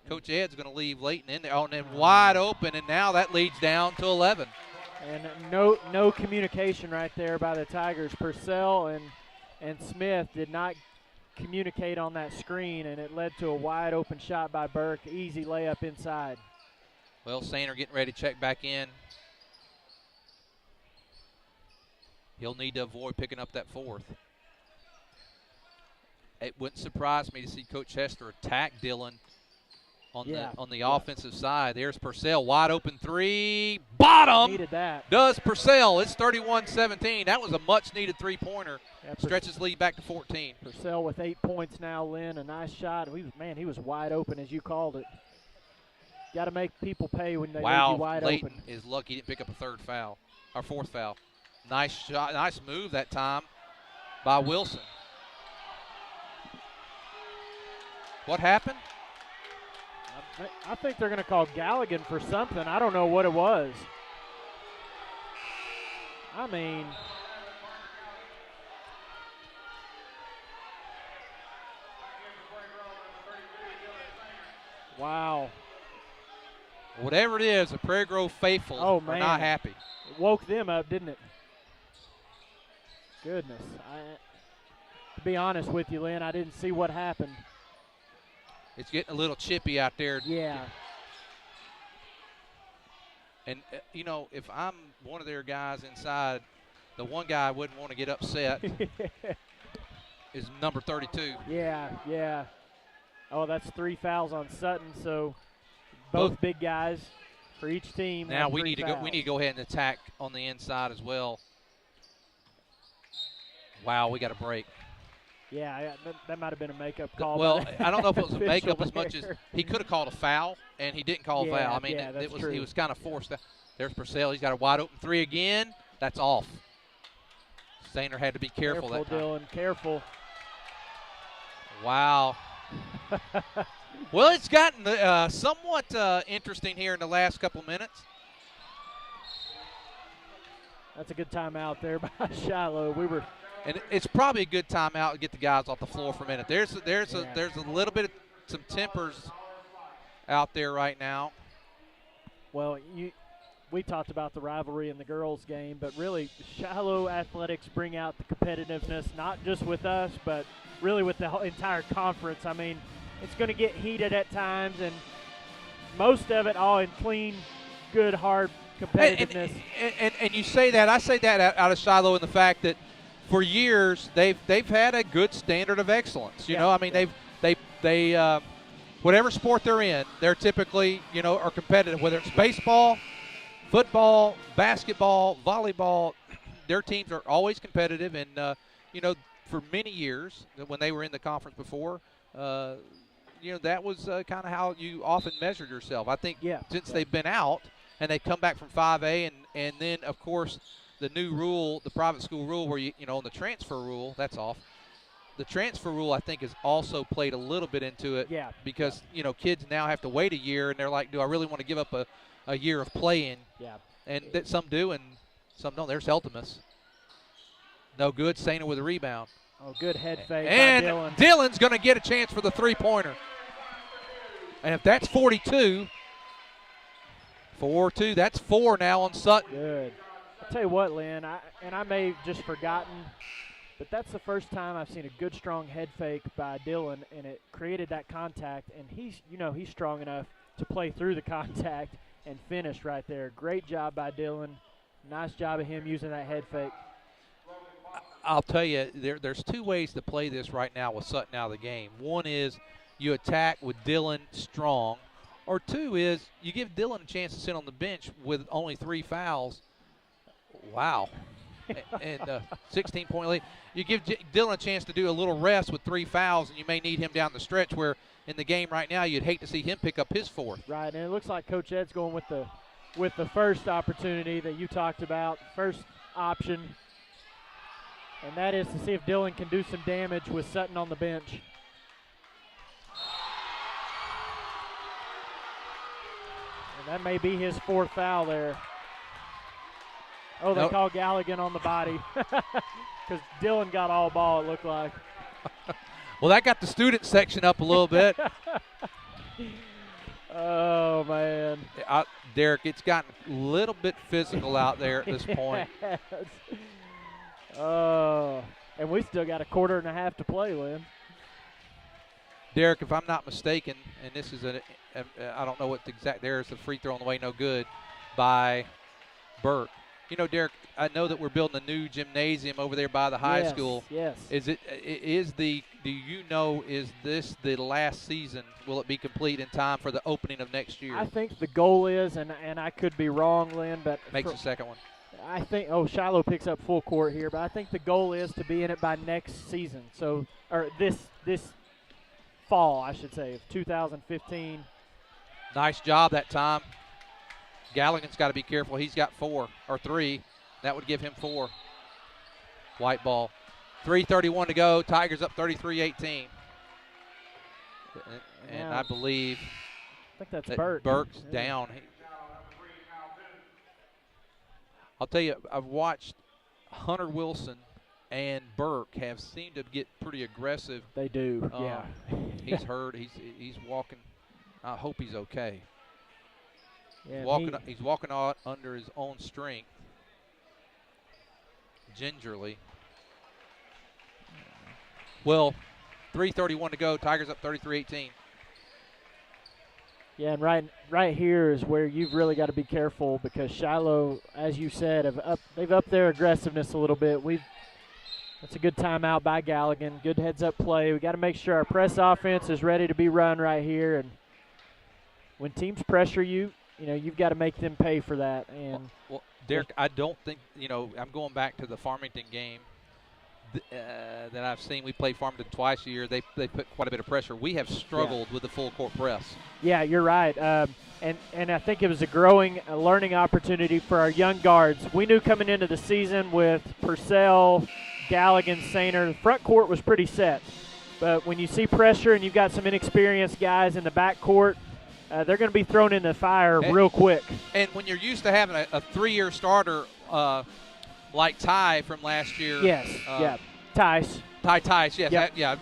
Coach Ed's going to leave Layton in there. Oh, and then wide open, and now that leads down to 11. And no communication right there by the Tigers. Purcell and Smith did not communicate on that screen, and it led to a wide open shot by Burke. Easy layup inside. Well, Sainer getting ready to check back in. He'll need to avoid picking up that 4th. It wouldn't surprise me to see Coach Hester attack Dillon on the offensive side. There's Purcell, wide open 3. Bottom! Needed that. Does Purcell. It's 31-17. That was a much-needed three-pointer. Yeah, Stretches lead back to 14. Purcell with 8 points now, Lynn. A nice shot. He was wide open, as you called it. Got to make people pay when they leave you wide Layton open. is lucky he didn't pick up a 3rd foul, or 4th foul. Nice shot, nice move that time by Wilson. What happened? I think they're going to call Galligan for something. I don't know what it was. I mean, wow. Whatever it is, the Prairie Grove faithful are not happy. It woke them up, didn't it? Goodness. To be honest with you, Lynn, I didn't see what happened. It's getting a little chippy out there. Yeah. And, if I'm one of their guys inside, the one guy I wouldn't want to get upset is number 32. Yeah. Oh, that's 3 fouls on Sutton, so both big guys for each team. Now we need to go ahead and attack on the inside as well. Wow, we got a break. Yeah, that might have been a makeup call. Well, I don't know if it was a makeup as much as he could have called a foul, and he didn't call a foul. I mean, he was kind of forced. There's Purcell. He's got a wide open 3 again. That's off. Sainer had to be careful that time. Dylan, careful. Wow. Well, it's gotten somewhat interesting here in the last couple minutes. That's a good timeout there by Shiloh. And it's probably a good timeout to get the guys off the floor for a minute. There's a little bit of some tempers out there right now. Well, we talked about the rivalry in the girls' game, but really Shiloh athletics bring out the competitiveness, not just with us, but really with the whole entire conference. I mean, it's going to get heated at times, and most of it all in clean, good, hard competitiveness. And you say that. I say that out of Shiloh in the fact that for years they've had a good standard of excellence. You know, I mean they whatever sport they're in, they're typically are competitive. Whether it's baseball, football, basketball, volleyball, their teams are always competitive. And for many years when they were in the conference before, that was kind of how you often measured yourself. I think since they've been out and they come back from 5A, and then of course the new rule, the private school rule, where on the transfer rule, that's off. The transfer rule, I think, has also played a little bit into it. Yeah. Because kids now have to wait a year, and they're like, do I really want to give up a year of playing? Yeah. And that some do, and some don't. There's Heltemus. No good. Sainer with a rebound. Oh, good head fake and by Dillon. Dillon's going to get a chance for the three-pointer. And if that's 42, 4-2, that's 4 now on Sutton. Good. I'll tell you what, Lynn, I may have just forgotten, but that's the first time I've seen a good, strong head fake by Dillon, and it created that contact. And he's strong enough to play through the contact and finish right there. Great job by Dillon. Nice job of him using that head fake. I'll tell you, there's two ways to play this right now with Sutton out of the game. One is you attack with Dylan strong, or two is you give Dylan a chance to sit on the bench with only 3 fouls. Wow. And 16-point lead. You give Dylan a chance to do a little rest with 3 fouls, and you may need him down the stretch where in the game right now you'd hate to see him pick up his 4th. Right, and it looks like Coach Ed's going with the first opportunity that you talked about, first option, and that is to see if Dylan can do some damage with Sutton on the bench. And that may be his 4th foul there. Oh, they call Galligan on the body because Dylan got all ball, it looked like. Well, that got the student section up a little bit. Oh, man. Derek, it's gotten a little bit physical out there at this point. Yes. Oh, and we still got a quarter and a half to play, Lynn. Derek, if I'm not mistaken, and this is I don't know what the exact, there's a free throw on the way, no good, by Burke. You know, Derek, I know that we're building a new gymnasium over there by the high school. Yes. Is this the last season? Will it be complete in time for the opening of next year? I think the goal is, and I could be wrong, Lynn, but makes the second one. I think Shiloh picks up full court here, but I think the goal is to be in it by next season. So, or this fall, I should say, of 2015. Nice job that time. Galligan's got to be careful. He's got 4 or 3. That would give him 4. White ball. 3:31 to go. Tigers up 33-18. And I believe that's Burke's down. I'll tell you, I've watched Hunter Wilson and Burke have seemed to get pretty aggressive. They do, yeah. He's hurt. He's walking. I hope he's okay. Yeah, he's walking out under his own strength, gingerly. Well, 3:31 to go. Tigers up 33-18. Yeah, and right here is where you've really got to be careful because Shiloh, as you said, they've upped their aggressiveness a little bit. That's a good timeout by Galligan. Good heads-up play. We got to make sure our press offense is ready to be run right here. And when teams pressure you, you've got to make them pay for that. And well, Derek, I don't think, I'm going back to the Farmington game that I've seen. We play Farmington twice a year. They put quite a bit of pressure. We have struggled with the full court press. Yeah, you're right. And I think it was a learning opportunity for our young guards. We knew coming into the season with Purcell, Galligan, Sainer, the front court was pretty set. But when you see pressure and you've got some inexperienced guys in the back court, they're going to be thrown in the fire real quick. And when you're used to having a 3-year starter like Ty from last year. Yes, Tice. Ty Tice, yes. Yep.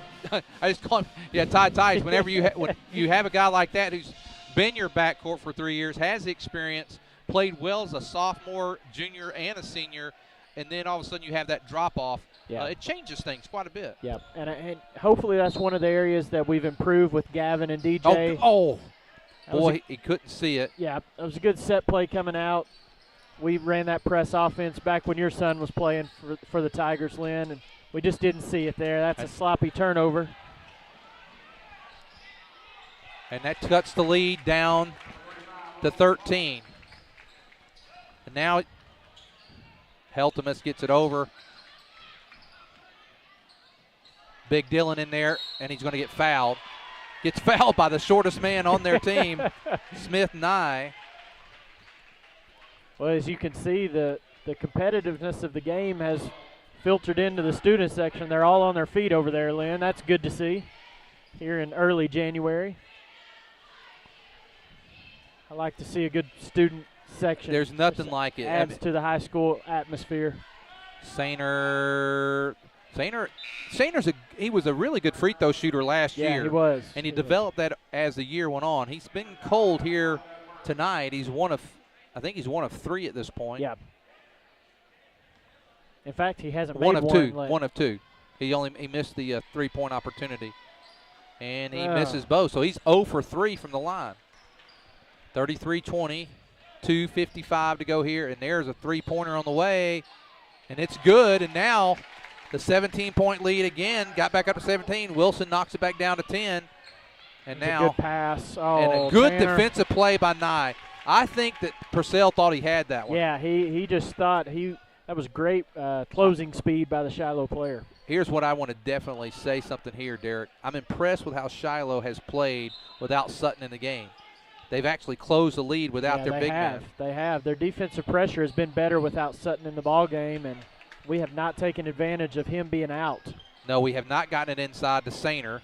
I just call him, Ty Tice. Whenever when you have a guy like that who's been your backcourt for 3 years, has the experience, played well as a sophomore, junior, and a senior, and then all of a sudden you have that drop-off, it changes things quite a bit. Yeah, and hopefully that's one of the areas that we've improved with Gavin and DJ. Boy, he couldn't see it. Yeah, it was a good set play coming out. We ran that press offense back when your son was playing for the Tigers, Lynn, and we just didn't see it there. That's a sloppy turnover. And that cuts the lead down to 13. And now Heltemus gets it over. Big Dylan in there, and he's going to get fouled. Gets fouled by the shortest man on their team, Smith Nye. Well, as you can see, the competitiveness of the game has filtered into the student section. They're all on their feet over there, Lynn. That's good to see here in early January. I like to see a good student section. There's nothing like it. Adds to the high school atmosphere. Sainer's he was a really good free throw shooter last year. Yeah, he was. And he developed that as the year went on. He's been cold here tonight. I think he's one of 3 at this point. Yeah. In fact, he hasn't one made of two. Late. One of 2. He missed the 3-point opportunity, and he misses both. So he's 0 for 3 from the line. 33-20, 2:55 to go here, and there's a 3-pointer on the way, and it's good. And now the 17-point lead again, got back up to 17. Wilson knocks it back down to 10. And It's now a good pass. Oh, and a good Tanner. defensive play by Nye. I think that Purcell thought he had that one. Yeah, he just thought that was great closing speed by the Shiloh player. Here's what I want to definitely say something here, Derek. I'm impressed with how Shiloh has played without Sutton in the game. They've actually closed the lead without their big man. They have. Their defensive pressure has been better without Sutton in the ball game, and we have not taken advantage of him being out. No, we have not gotten it inside to Sainer,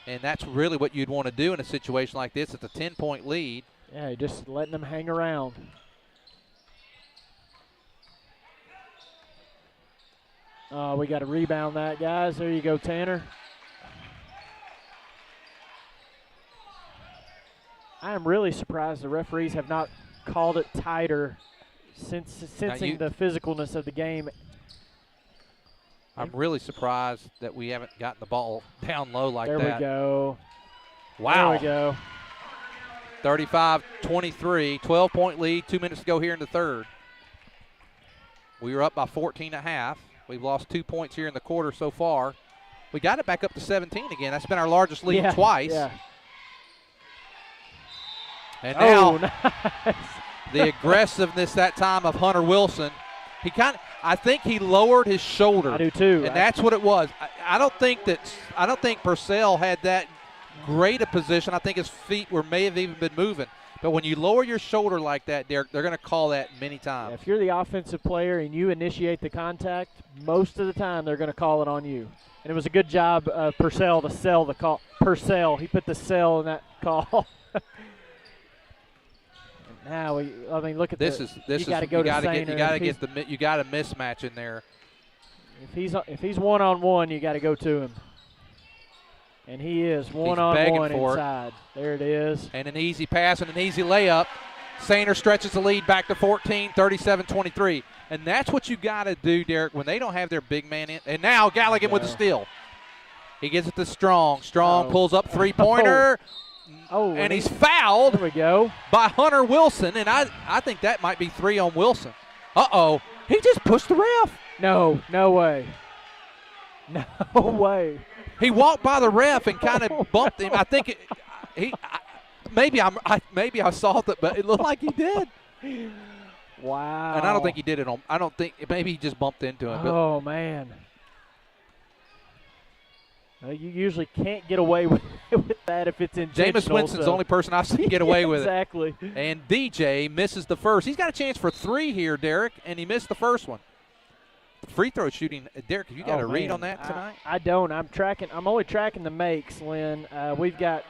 and that's really what you'd want to do in a situation like this. It's a 10-point lead. Yeah, just letting them hang around. We got to rebound that, guys. There you go, Tanner. I am really surprised the referees have not called it tighter sensing the physicalness of the game. I'm really surprised that we haven't gotten the ball down low like that. There we go. Wow. There we go. 35-23, 12-point lead, 2 minutes to go here in the third. We were up by 14.5. We've lost 2 points here in the quarter so far. We got it back up to 17 again. That's been our largest lead twice. Yeah. And now nice. the aggressiveness that time of Hunter Wilson. I think he lowered his shoulder. I do too. And that's what it was. I don't think Purcell had that great a position. I think his feet may have even been moving. But when you lower your shoulder like that, they're going to call that many times. If you're the offensive player and you initiate the contact, most of the time they're going to call it on you. And it was a good job of Purcell to sell the call. Purcell, he put the sell in that call. Now look at this. You got to go to Sainer. You got a mismatch in there. If he's one-on-one, you got to go to him. And he is one-on-one inside. There it is. And an easy pass and an easy layup. Sainer stretches the lead back to 14, 37-23. And that's what you got to do, Derek, when they don't have their big man in. And now Galligan with the steal. He gets it to Strong. Strong pulls up three-pointer. And he's fouled. There we go. By Hunter Wilson. And I think that might be 3 on Wilson. Uh-oh. He just pushed the ref. No way. No way. He walked by the ref and kind of bumped him. I think maybe I saw it, but it looked like he did. Wow. And I don't think he did it on. I don't think maybe he just bumped into him. Oh man. You usually can't get away with that if it's intentional. Jameis Winston's the only person I've seen get away with exactly. it. And DJ misses the first. He's got a chance for 3 here, Derek, and he missed the first one. Free throw shooting, Derek, have you got a read on that tonight? I don't. I'm only tracking the makes, Lynn. We've got,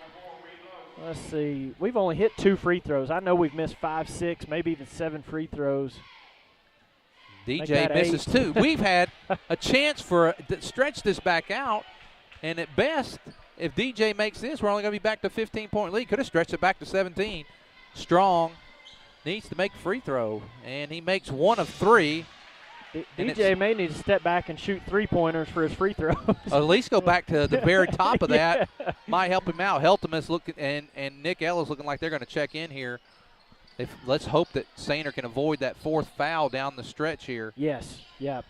let's see, we've only hit 2 free throws. I know we've missed 5, 6, maybe even 7 free throws. DJ misses 2. We've had a chance to stretch this back out, and at best, if DJ makes this, we're only going to be back to 15-point lead. Could have stretched it back to 17. Strong needs to make a free throw, and he makes 1 of 3. DJ may need to step back and shoot 3-pointers for his free throws. At least go back to the very top of that. Yeah. Might help him out. Heltimus looking and Nick Ellis looking like they're going to check in here. Let's hope that Sainer can avoid that 4th foul down the stretch here. Yes. Yeah.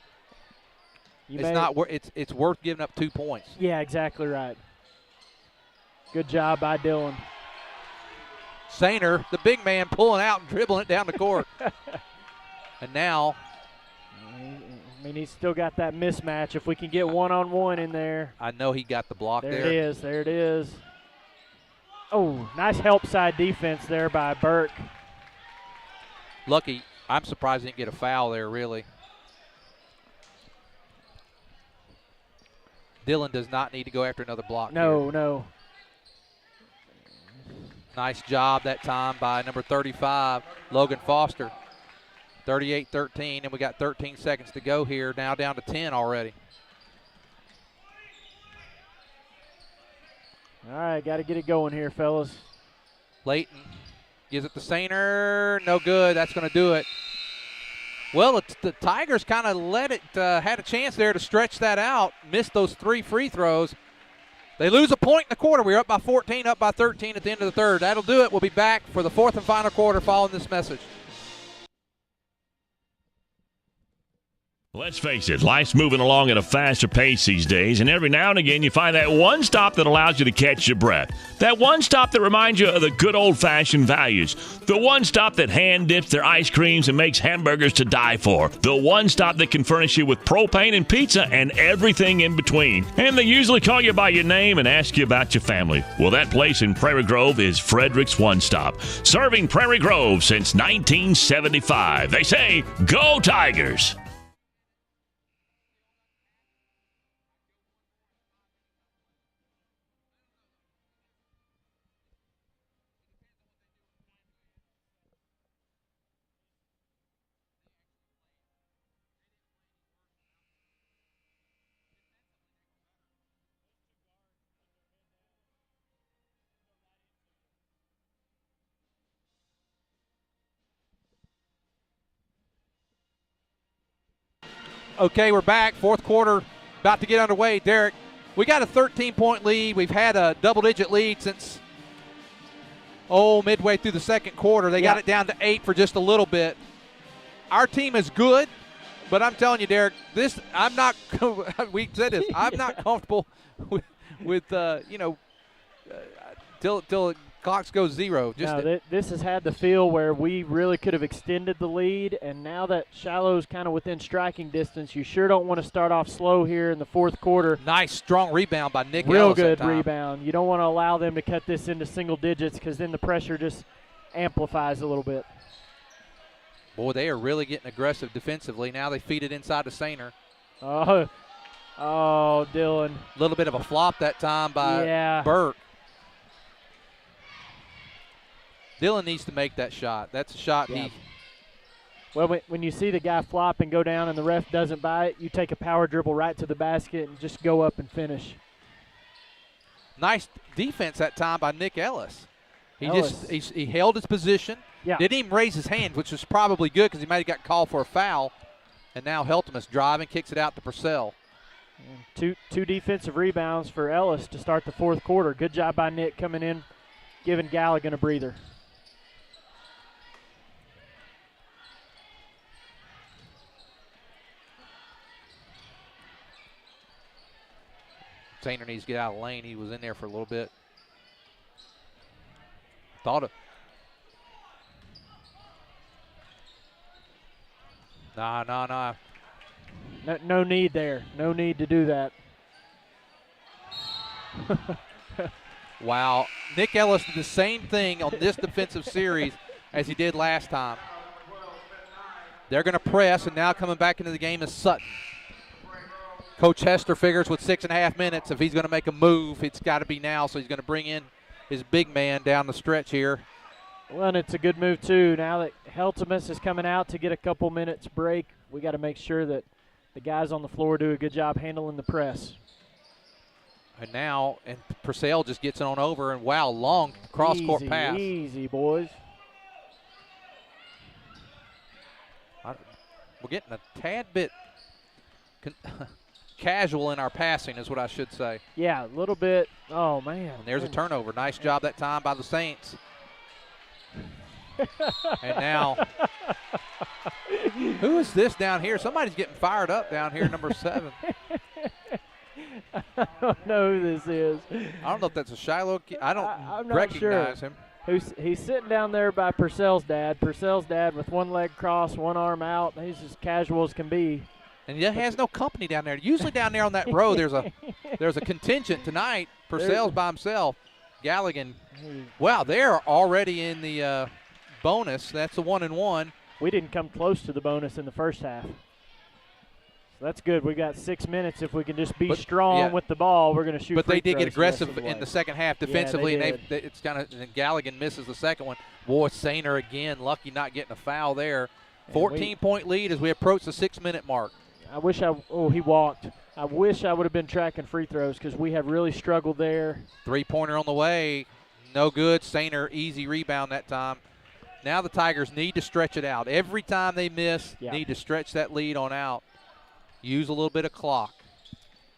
It's worth giving up 2 points. Yeah, exactly right. Good job by Dylan. Sainer, the big man, pulling out and dribbling it down the court. And now. I mean, he's still got that mismatch. If we can get one-on-one in there. I know he got the block there. There it is. Oh, nice help side defense there by Burke. Lucky. I'm surprised he didn't get a foul there, really. Dylan does not need to go after another block. No. Nice job that time by number 35, Logan Foster. 38-13, and we got 13 seconds to go here. Now down to 10 already. All right, got to get it going here, fellas. Layton gives it to Sainer. No good. That's going to do it. Well, the Tigers kind of had a chance there to stretch that out. Missed those 3 free throws. They lose a point in the quarter. We're up by 14, up by 13 at the end of the third. That'll do it. We'll be back for the 4th and final quarter following this message. Let's face it, life's moving along at a faster pace these days, and every now and again you find that one stop that allows you to catch your breath. That one stop that reminds you of the good old-fashioned values. The one stop that hand dips their ice creams and makes hamburgers to die for. The one stop that can furnish you with propane and pizza and everything in between. And they usually call you by your name and ask you about your family. Well, that place in Prairie Grove is Frederick's One Stop, serving Prairie Grove since 1975. They say, go Tigers! Okay, we're back. Fourth quarter about to get underway. Derek, we got a 13-point lead. We've had a double-digit lead since, midway through the second quarter. They got it down to 8 for just a little bit. Our team is good, but I'm telling you, Derek, I'm not – we said this. I'm not comfortable with till clocks go zero. This has had the feel where we really could have extended the lead, and now that Shiloh's kind of within striking distance, you sure don't want to start off slow here in the fourth quarter. Nice, strong rebound by Nick Real Ellis good rebound. You don't want to allow them to cut this into single digits because then the pressure just amplifies a little bit. Boy, they are really getting aggressive defensively. Now they feed it inside to Sainer. Oh, Dylan. A little bit of a flop that time by Burke. Dylan needs to make that shot. That's a shot he – Well, when you see the guy flop and go down and the ref doesn't buy it, you take a power dribble right to the basket and just go up and finish. Nice defense that time by Nick Ellis. He held his position. Yeah. Didn't even raise his hand, which was probably good because he might have got called for a foul. And now Heltemus driving, kicks it out to Purcell. Two defensive rebounds for Ellis to start the fourth quarter. Good job by Nick coming in, giving Galligan a breather. Sainer needs to get out of the lane. He was in there for a little bit. Nah. No need there. No need to do that. Wow. Nick Ellis did the same thing on this defensive series as he did last time. They're going to press, and now coming back into the game is Sutton. Coach Hester figures with 6.5 minutes, if he's going to make a move, it's got to be now, so he's going to bring in his big man down the stretch here. Well, and it's a good move, too. Now that Heltemus is coming out to get a couple minutes break, we got to make sure that the guys on the floor do a good job handling the press. And Purcell just gets it on over, and wow, long cross-court pass. Easy, boys. We're getting a tad bit casual in our passing is what I should say. Yeah, a little bit. Oh, man. And there's a turnover. Nice job that time by the Saints. And now, who is this down here? Somebody's getting fired up down here, number 7. I don't know who this is. I don't know if that's a Shiloh kid. I'm not recognize him. He's sitting down there by Purcell's dad. Purcell's dad with one leg crossed, one arm out. He's as casual as can be. And he has no company down there. Usually down there on that row, there's a contingent tonight. Purcell's by himself. Galligan, wow, they're already in the bonus. That's a 1-and-1. We didn't come close to the bonus in the first half. So that's good. We got 6 minutes. If we can just be strong with the ball, we're going to shoot. But they did get aggressive in in the second half defensively, and Galligan misses the second one. Boy, Sainer again, lucky not getting a foul there. 14-point lead as we approach the 6-minute mark. He walked. I wish I would have been tracking free throws because we have really struggled there. Three-pointer on the way. No good. Sainer, easy rebound that time. Now the Tigers need to stretch it out. Every time they miss, need to stretch that lead on out. Use a little bit of clock.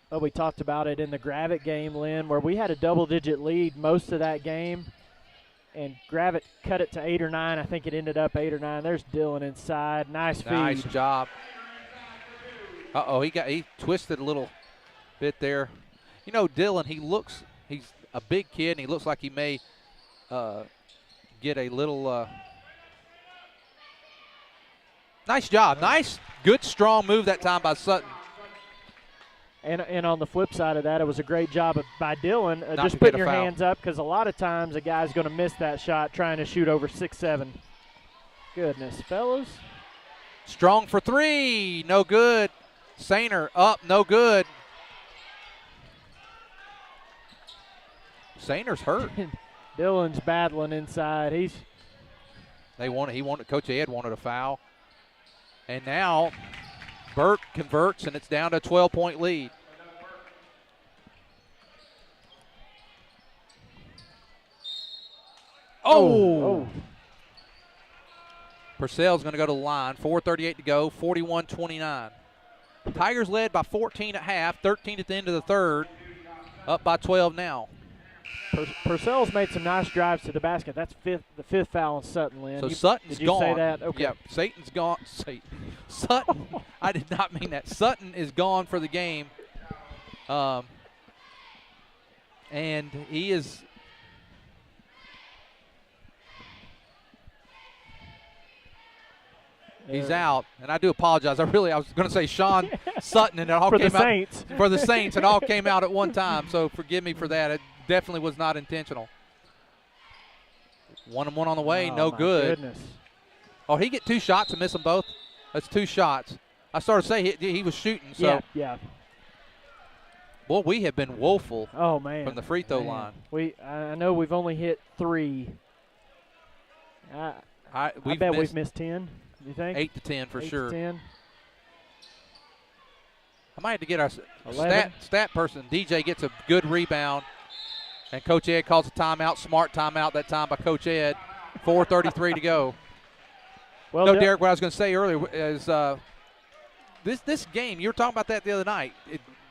Well, we talked about it in the Gravett game, Lynn, where we had a double-digit lead most of that game, and Gravett cut it to 8 or 9. I think it ended up 8 or 9. There's Dylan inside. Nice feed. Nice job. He twisted a little bit there. You know, Dylan, he's a big kid, and he looks like he may get a little nice job. Nice, good, strong move that time by Sutton. And on the flip side of that, it was a great job by Dylan just to putting get a your foul. hands up, because a lot of times a guy's going to miss that shot trying to shoot over 6'7". Goodness, fellas. Strong for three, no good. Sainer up, no good. Sainer's hurt. Dylan's battling inside. He wanted Coach Ed wanted a foul. And now Burke converts, and it's down to a 12-point lead. Oh! Purcell's going to go to the line. 4:38 to go, 41-29. Tigers led by 14 at half, 13 at the end of the third, up by 12 now. Purcell's made some nice drives to the basket. That's the fifth foul on Sutton, Lynn. So Sutton's did you gone. say that? Okay. Yeah, Satan's gone. Sutton, I did not mean that. Sutton is gone for the game. And he is – he's out, and I do apologize. I was going to say Sean Sutton, and it all came out Saints. For the Saints. It all came out at one time, so forgive me for that. It definitely was not intentional. 1-1 on the way, no good. Goodness. Oh, he get 2 shots and miss them both? That's 2 shots. I started to say he was shooting. So. Yeah. Boy, we have been woeful from the free throw line. I know we've only hit 3. I bet we've missed 10. Do you think? 8 to 10 for 8 sure. To 10. I might have to get our 11. stat person. DJ gets a good rebound, and Coach Ed calls a timeout. Smart timeout that time by Coach Ed. 4:33 to go. Well, no, Derek, what I was going to say earlier is this game, you were talking about that the other night.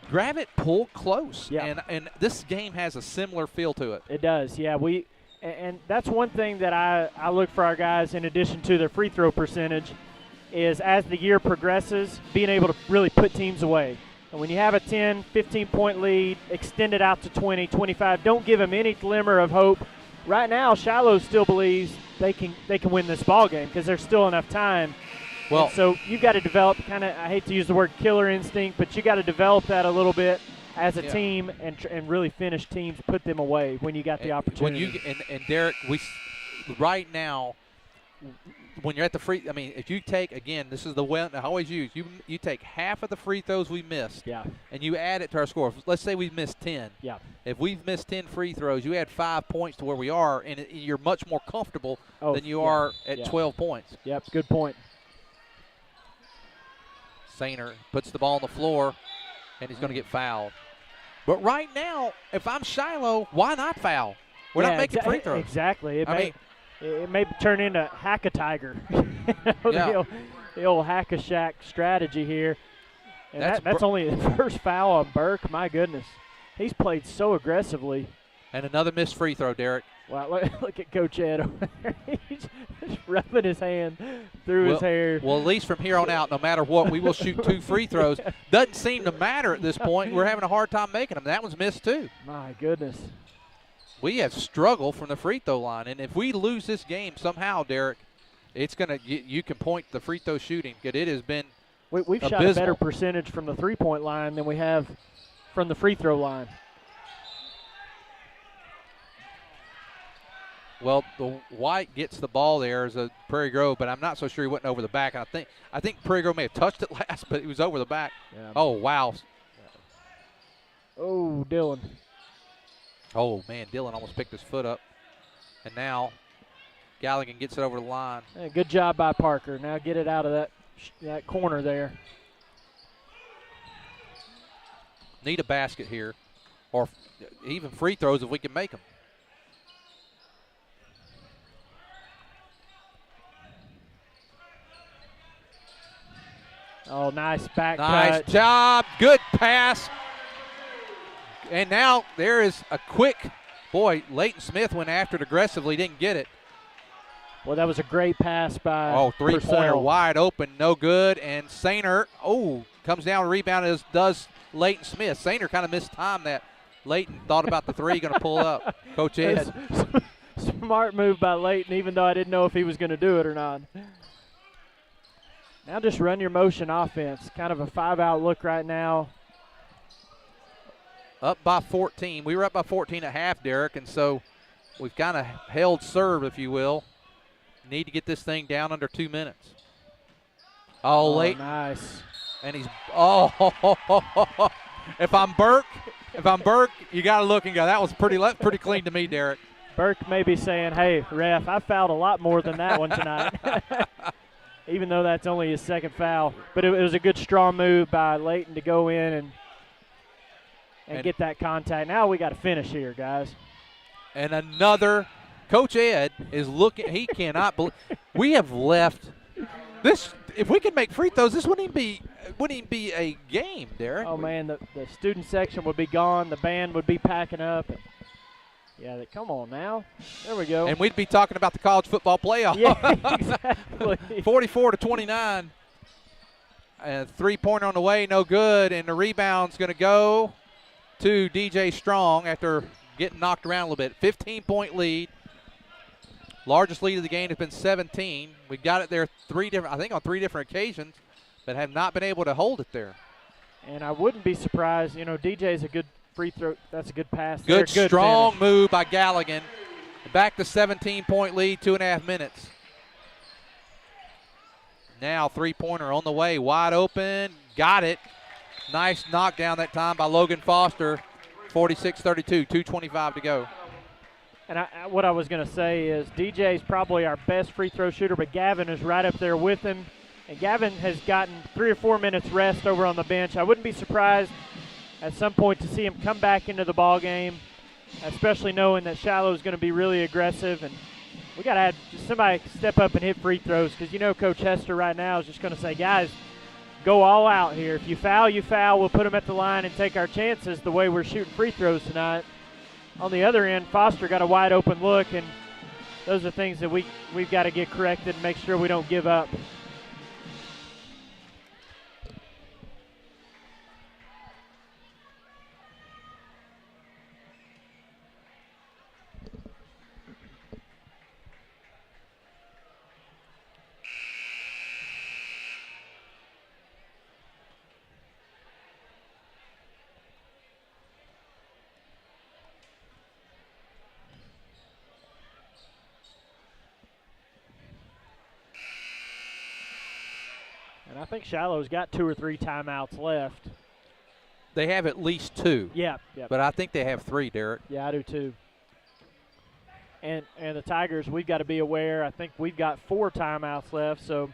Grab it, pull close. Yeah. And this game has a similar feel to it. It does, yeah. And that's one thing that I look for our guys, in addition to their free throw percentage, is as the year progresses, being able to really put teams away. And when you have a 10, 15-point lead, extend it out to 20, 25, don't give them any glimmer of hope. Right now, Shiloh still believes they can win this ball game because there's still enough time. Well, and so you got to develop I hate to use the word killer instinct, but you got to develop that a little bit as a team and really finish teams, put them away when you got the opportunity. And Derek, right now, when you're at the free, if you take, again, this is the one I always use, you take half of the free throws we missed, and you add it to our score. Let's say we've missed 10. Yeah. If we've missed 10 free throws, you add 5 points to where we are, and you're much more comfortable than you are at 12 points. Yep, good point. Sainer puts the ball on the floor, and he's going to get fouled. But right now, if I'm Shiloh, why not foul? We're not making free throws. Exactly. It may turn into hack-a-tiger. The old hack-a-shack strategy here. And that's only the first foul on Burke. My goodness. He's played so aggressively. And another missed free throw, Derek. Wow, look at Coach Ed over there. He's just rubbing his hand through his hair. Well, at least from here on out, no matter what, we will shoot 2 free throws. Doesn't seem to matter at this point. We're having a hard time making them. That one's missed too. My goodness. We have struggled from the free throw line. And if we lose this game somehow, Derek, it's going to – you can point to the free throw shooting because it has been We've shot a better percentage from the three-point line than we have from the free throw line. Well, the White gets the ball there as a Prairie Grove, but I'm not so sure he went over the back. And I think Prairie Grove may have touched it last, but he was over the back. Yeah. Oh, wow. Oh, Dylan. Oh, man, Dylan almost picked his foot up. And now Galligan gets it over the line. Hey, good job by Parker. Now get it out of that corner there. Need a basket here, or even free throws if we can make them. Oh, nice back Nice cut. job. Good pass. And now there is a quick, Leighton Smith went after it aggressively, didn't get it. Well, that was a great pass by three-pointer Purcell. wide open, no good. And Sainer, Comes down, rebound does Leighton Smith. Sainer kind of mistimed that. Leighton thought about the three, going to pull up. Coach Ed. Smart move by Leighton, even though I didn't know if he was going to do it or not. Now just run your motion offense. Kind of a 5-out look right now. Up by 14. We were up by 14 at half, Derek, and so we've kind of held serve, if you will. Need to get this thing down under 2 minutes. Oh, Leighton. Nice. And he's, if I'm Burke, you got to look and go, that was pretty clean to me, Derek. Burke may be saying, hey, ref, I fouled a lot more than that one tonight. Even though that's only his second foul. But it was a good strong move by Leighton to go in and get that contact. Now we got to finish here, guys. And another, Coach Ed is looking, he cannot believe, we have left this. If we could make free throws, this wouldn't even be a game, Derek. Oh, man, the student section would be gone. The band would be packing up. Yeah, come on now. There we go. And we'd be talking about the college football playoff. Yeah, exactly. 44-29. And three-pointer on the way, no good. And the rebound's going to go to DJ Strong after getting knocked around a little bit. 15-point lead. Largest lead of the game has been 17. We got it there on three different occasions, but have not been able to hold it there. And I wouldn't be surprised. You know, DJ's a good free throw. That's a good pass. Good strong move by Galligan. Back to 17-point lead, 2.5 minutes. Now three-pointer on the way, wide open. Got it. Nice knockdown that time by Logan Foster. 46-32, 2:25 to go. And what I was going to say is DJ's probably our best free throw shooter, but Gavin is right up there with him. And Gavin has gotten 3 or 4 minutes rest over on the bench. I wouldn't be surprised at some point to see him come back into the ball game, especially knowing that Shiloh is going to be really aggressive. And we got to have somebody step up and hit free throws, because you know Coach Hester right now is just going to say, guys, go all out here. If you foul, you foul. We'll put them at the line and take our chances the way we're shooting free throws tonight. On the other end, Foster got a wide open look, and those are things that we've got to get corrected and make sure we don't give up. I think Shiloh's got 2 or 3 timeouts left. They have at least 2. Yeah. But I think they have 3, Derek. Yeah, I do too. And the Tigers, we've got to be aware. I think we've got 4 timeouts left, so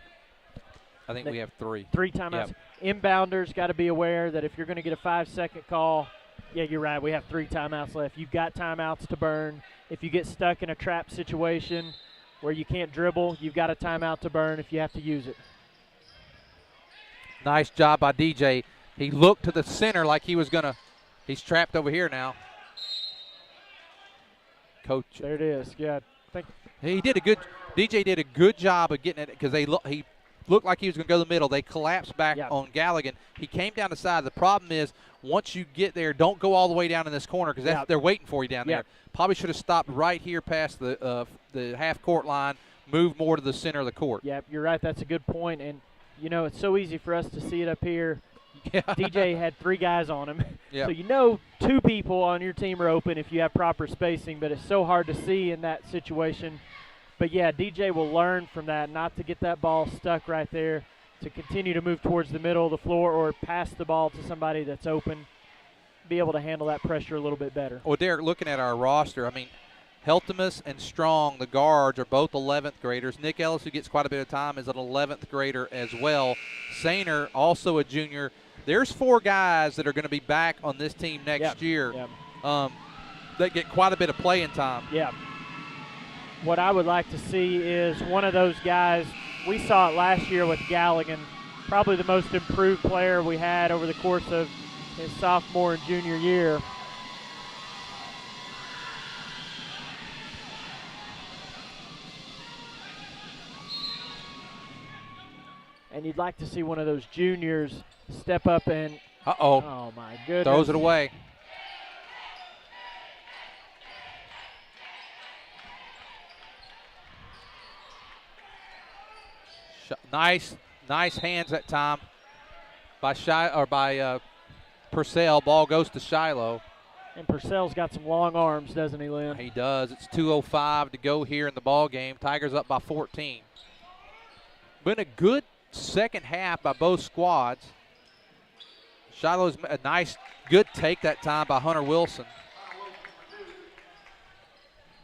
I think we have 3. 3 timeouts. Yep. Inbounders got to be aware that if you're going to get a 5-second call, yeah, you're right. We have 3 timeouts left. You've got timeouts to burn. If you get stuck in a trap situation where you can't dribble, you've got a timeout to burn if you have to use it. Nice job by DJ. He looked to the center like he was going to. He's trapped over here now. Coach. There it is. Yeah. DJ did a good job of getting it, because he looked like he was going to go to the middle. They collapsed back on Galligan. He came down the side. The problem is, once you get there, don't go all the way down in this corner, because they're waiting for you down there. Probably should have stopped right here past the half-court line, moved more to the center of the court. Yeah, you're right. That's a good point. And you know, it's so easy for us to see it up here. Yeah. DJ had 3 guys on him. Yeah. So you know 2 people on your team are open if you have proper spacing, but it's so hard to see in that situation. But, yeah, DJ will learn from that not to get that ball stuck right there, to continue to move towards the middle of the floor or pass the ball to somebody that's open, be able to handle that pressure a little bit better. Well, Derek, looking at our roster, I mean, Heltemus and Strong, the guards, are both 11th graders. Nick Ellis, who gets quite a bit of time, is an 11th grader as well. Sainer, also a junior. There's 4 guys that are going to be back on this team next year that get quite a bit of playing time. Yeah. What I would like to see is one of those guys. We saw it last year with Galligan, probably the most improved player we had over the course of his sophomore and junior year. And you'd like to see one of those juniors step up and oh my goodness. Throws it away. Nice hands that time by Purcell. Ball goes to Shiloh. And Purcell's got some long arms, doesn't he, Lynn? He does. It's 2:05 to go here in the ball game. Tigers up by 14. Been a good second half by both squads. Shiloh's a nice, good take that time by Hunter Wilson.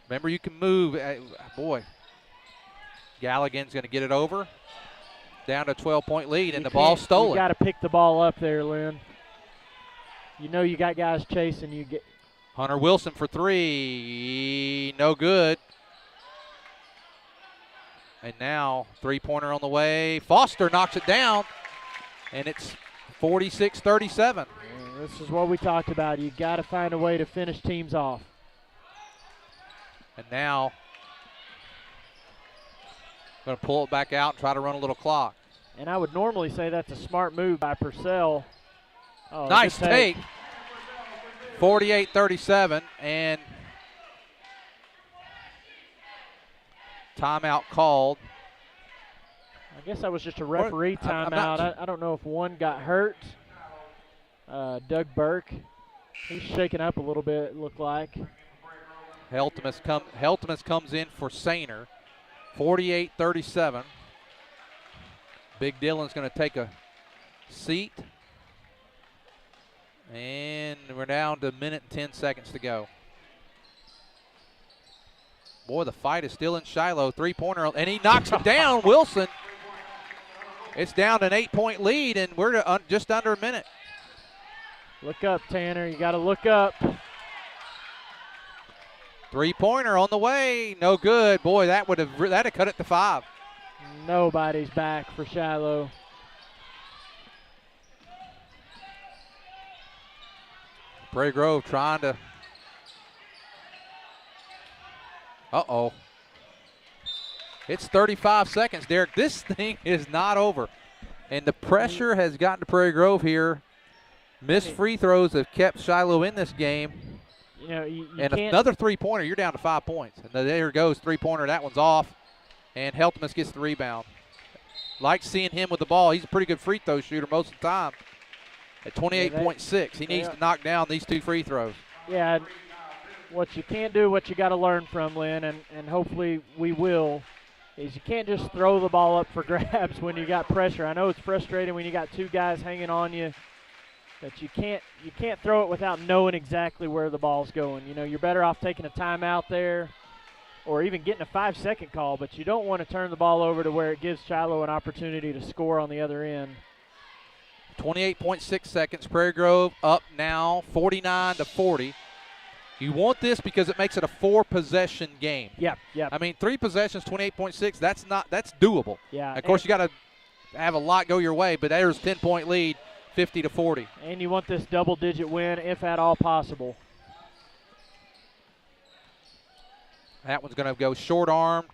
Remember, you can move. Boy, Galligan's going to get it over. Down to a 12-point lead, and the ball stolen. You got to pick the ball up there, Lynn. You know you got guys chasing you. Hunter Wilson for three. No good. And now, three-pointer on the way. Foster knocks it down, and it's 46-37. This is what we talked about. You got to find a way to finish teams off. And now, going to pull it back out and try to run a little clock. And I would normally say that's a smart move by Purcell. Oh, nice take. 48-37, and timeout called. I guess that was just a referee timeout. I don't know if one got hurt. Doug Burke, he's shaking up a little bit, it looked like. Heltemus comes in for Sainer. 48-37. Big Dylan's going to take a seat. And we're down to a minute and 10 seconds to go. Boy, the fight is still in Shiloh. Three-pointer, and he knocks it down, Wilson. It's down to an 8-point lead, and we're just under a minute. Look up, Tanner. You got to look up. Three-pointer on the way. No good. Boy, that'd have cut it to 5. Nobody's back for Shiloh. Prairie Grove trying to. Uh-oh. It's 35 seconds, Derek. This thing is not over. And the pressure has gotten to Prairie Grove here. Missed free throws have kept Shiloh in this game. You know, you and can't. Another three-pointer, you're down to 5 points. And there goes three-pointer. That one's off. And Heltemus gets the rebound. Like seeing him with the ball. He's a pretty good free throw shooter most of the time. At 28.6, he needs to knock down these 2 free throws. Yeah, what you can't do, what you got to learn from, Lynn, and hopefully we will, is you can't just throw the ball up for grabs when you got pressure. I know it's frustrating when you got 2 guys hanging on you, but you can't throw it without knowing exactly where the ball's going. You know, you're better off taking a timeout there or even getting a 5-second call, but you don't want to turn the ball over to where it gives Shiloh an opportunity to score on the other end. 28.6 seconds. Prairie Grove up now 49-40. You want this because it makes it a 4-possession game. Yep. I mean, 3 possessions, 28.6, that's doable. Yeah. Of course, you got to have a lot go your way, but there's a 10-point lead, 50-40. And you want this double-digit win if at all possible. That one's going to go short-armed.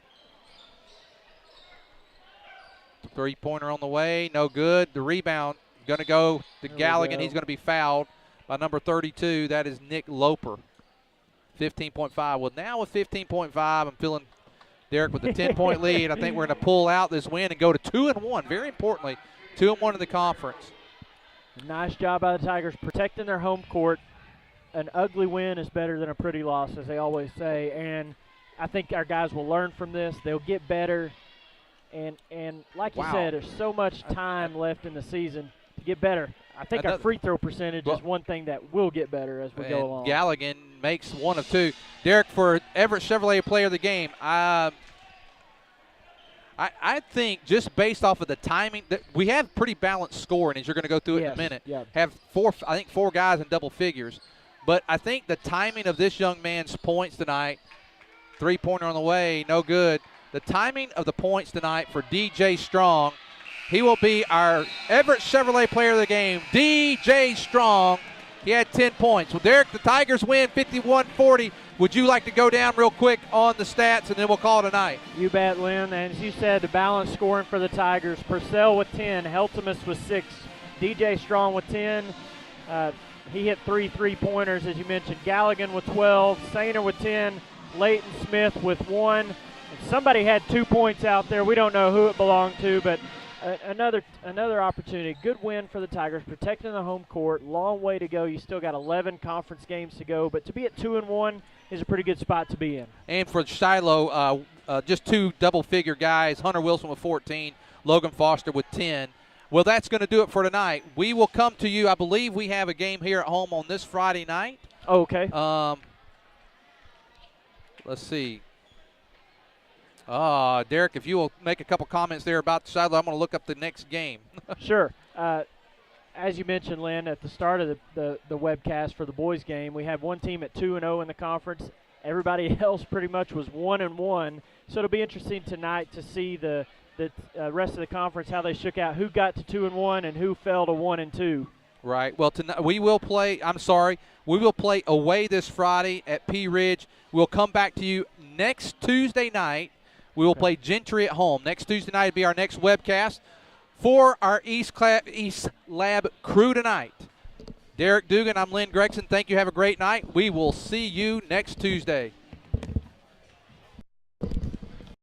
Three-pointer on the way, no good. The rebound going to go to Galligan. He's going to be fouled by number 32. That is Nick Loper. 15.5. Well, now with 15.5, I'm feeling, Derek, with the 10-point lead, I think we're going to pull out this win and go to 2-1. Very importantly, 2-1 in the conference. Nice job by the Tigers protecting their home court. An ugly win is better than a pretty loss, as they always say. And I think our guys will learn from this. They'll get better. And like you said, there's so much time left in the season to get better. I think our free throw percentage is one thing that will get better as we go along. Galligan makes 1 of 2. Derek, for Everett Chevrolet Player of the Game, I think just based off of the timing, that we have pretty balanced scoring as you're going to go through it in a minute. Yep. Have 4 guys in double figures. But I think the timing of this young man's points tonight, three-pointer on the way, no good. The timing of the points tonight for DJ Strong, he will be our Everett Chevrolet Player of the Game. DJ Strong, he had 10 points. Well, Derek, the Tigers win 51-40. Would you like to go down real quick on the stats, and then we'll call it a night? You bet, Lynn. And as you said, the balance scoring for the Tigers. Purcell with 10, Heltemus with 6, DJ Strong with 10. He hit 3 3-pointers, as you mentioned. Galligan with 12. Sainer with 10. Leighton Smith with 1. And somebody had 2 points out there. We don't know who it belonged to, but another opportunity. Good win for the Tigers, protecting the home court. Long way to go. You still got 11 conference games to go, but to be at 2-1 is a pretty good spot to be in. And for Shiloh, just 2 double-figure guys, Hunter Wilson with 14, Logan Foster with 10. Well, that's going to do it for tonight. We will come to you. I believe we have a game here at home on this Friday night. Okay. Let's see. Derek, if you will make a couple comments there about Shiloh, I'm going to look up the next game. Sure. As you mentioned, Lynn, at the start of the webcast for the boys game, we had one team at 2-0 in the conference. Everybody else pretty much was 1-1. So it'll be interesting tonight to see the rest of the conference, how they shook out, who got to 2-1 and who fell to 1-2. Right. Well, tonight we will play. We will play away this Friday at Pea Ridge. We'll come back to you next Tuesday night. We will play Gentry at home. Next Tuesday night will be our next webcast for our East Lab crew tonight. Derek Dugan, I'm Lynn Gregson. Thank you. Have a great night. We will see you next Tuesday.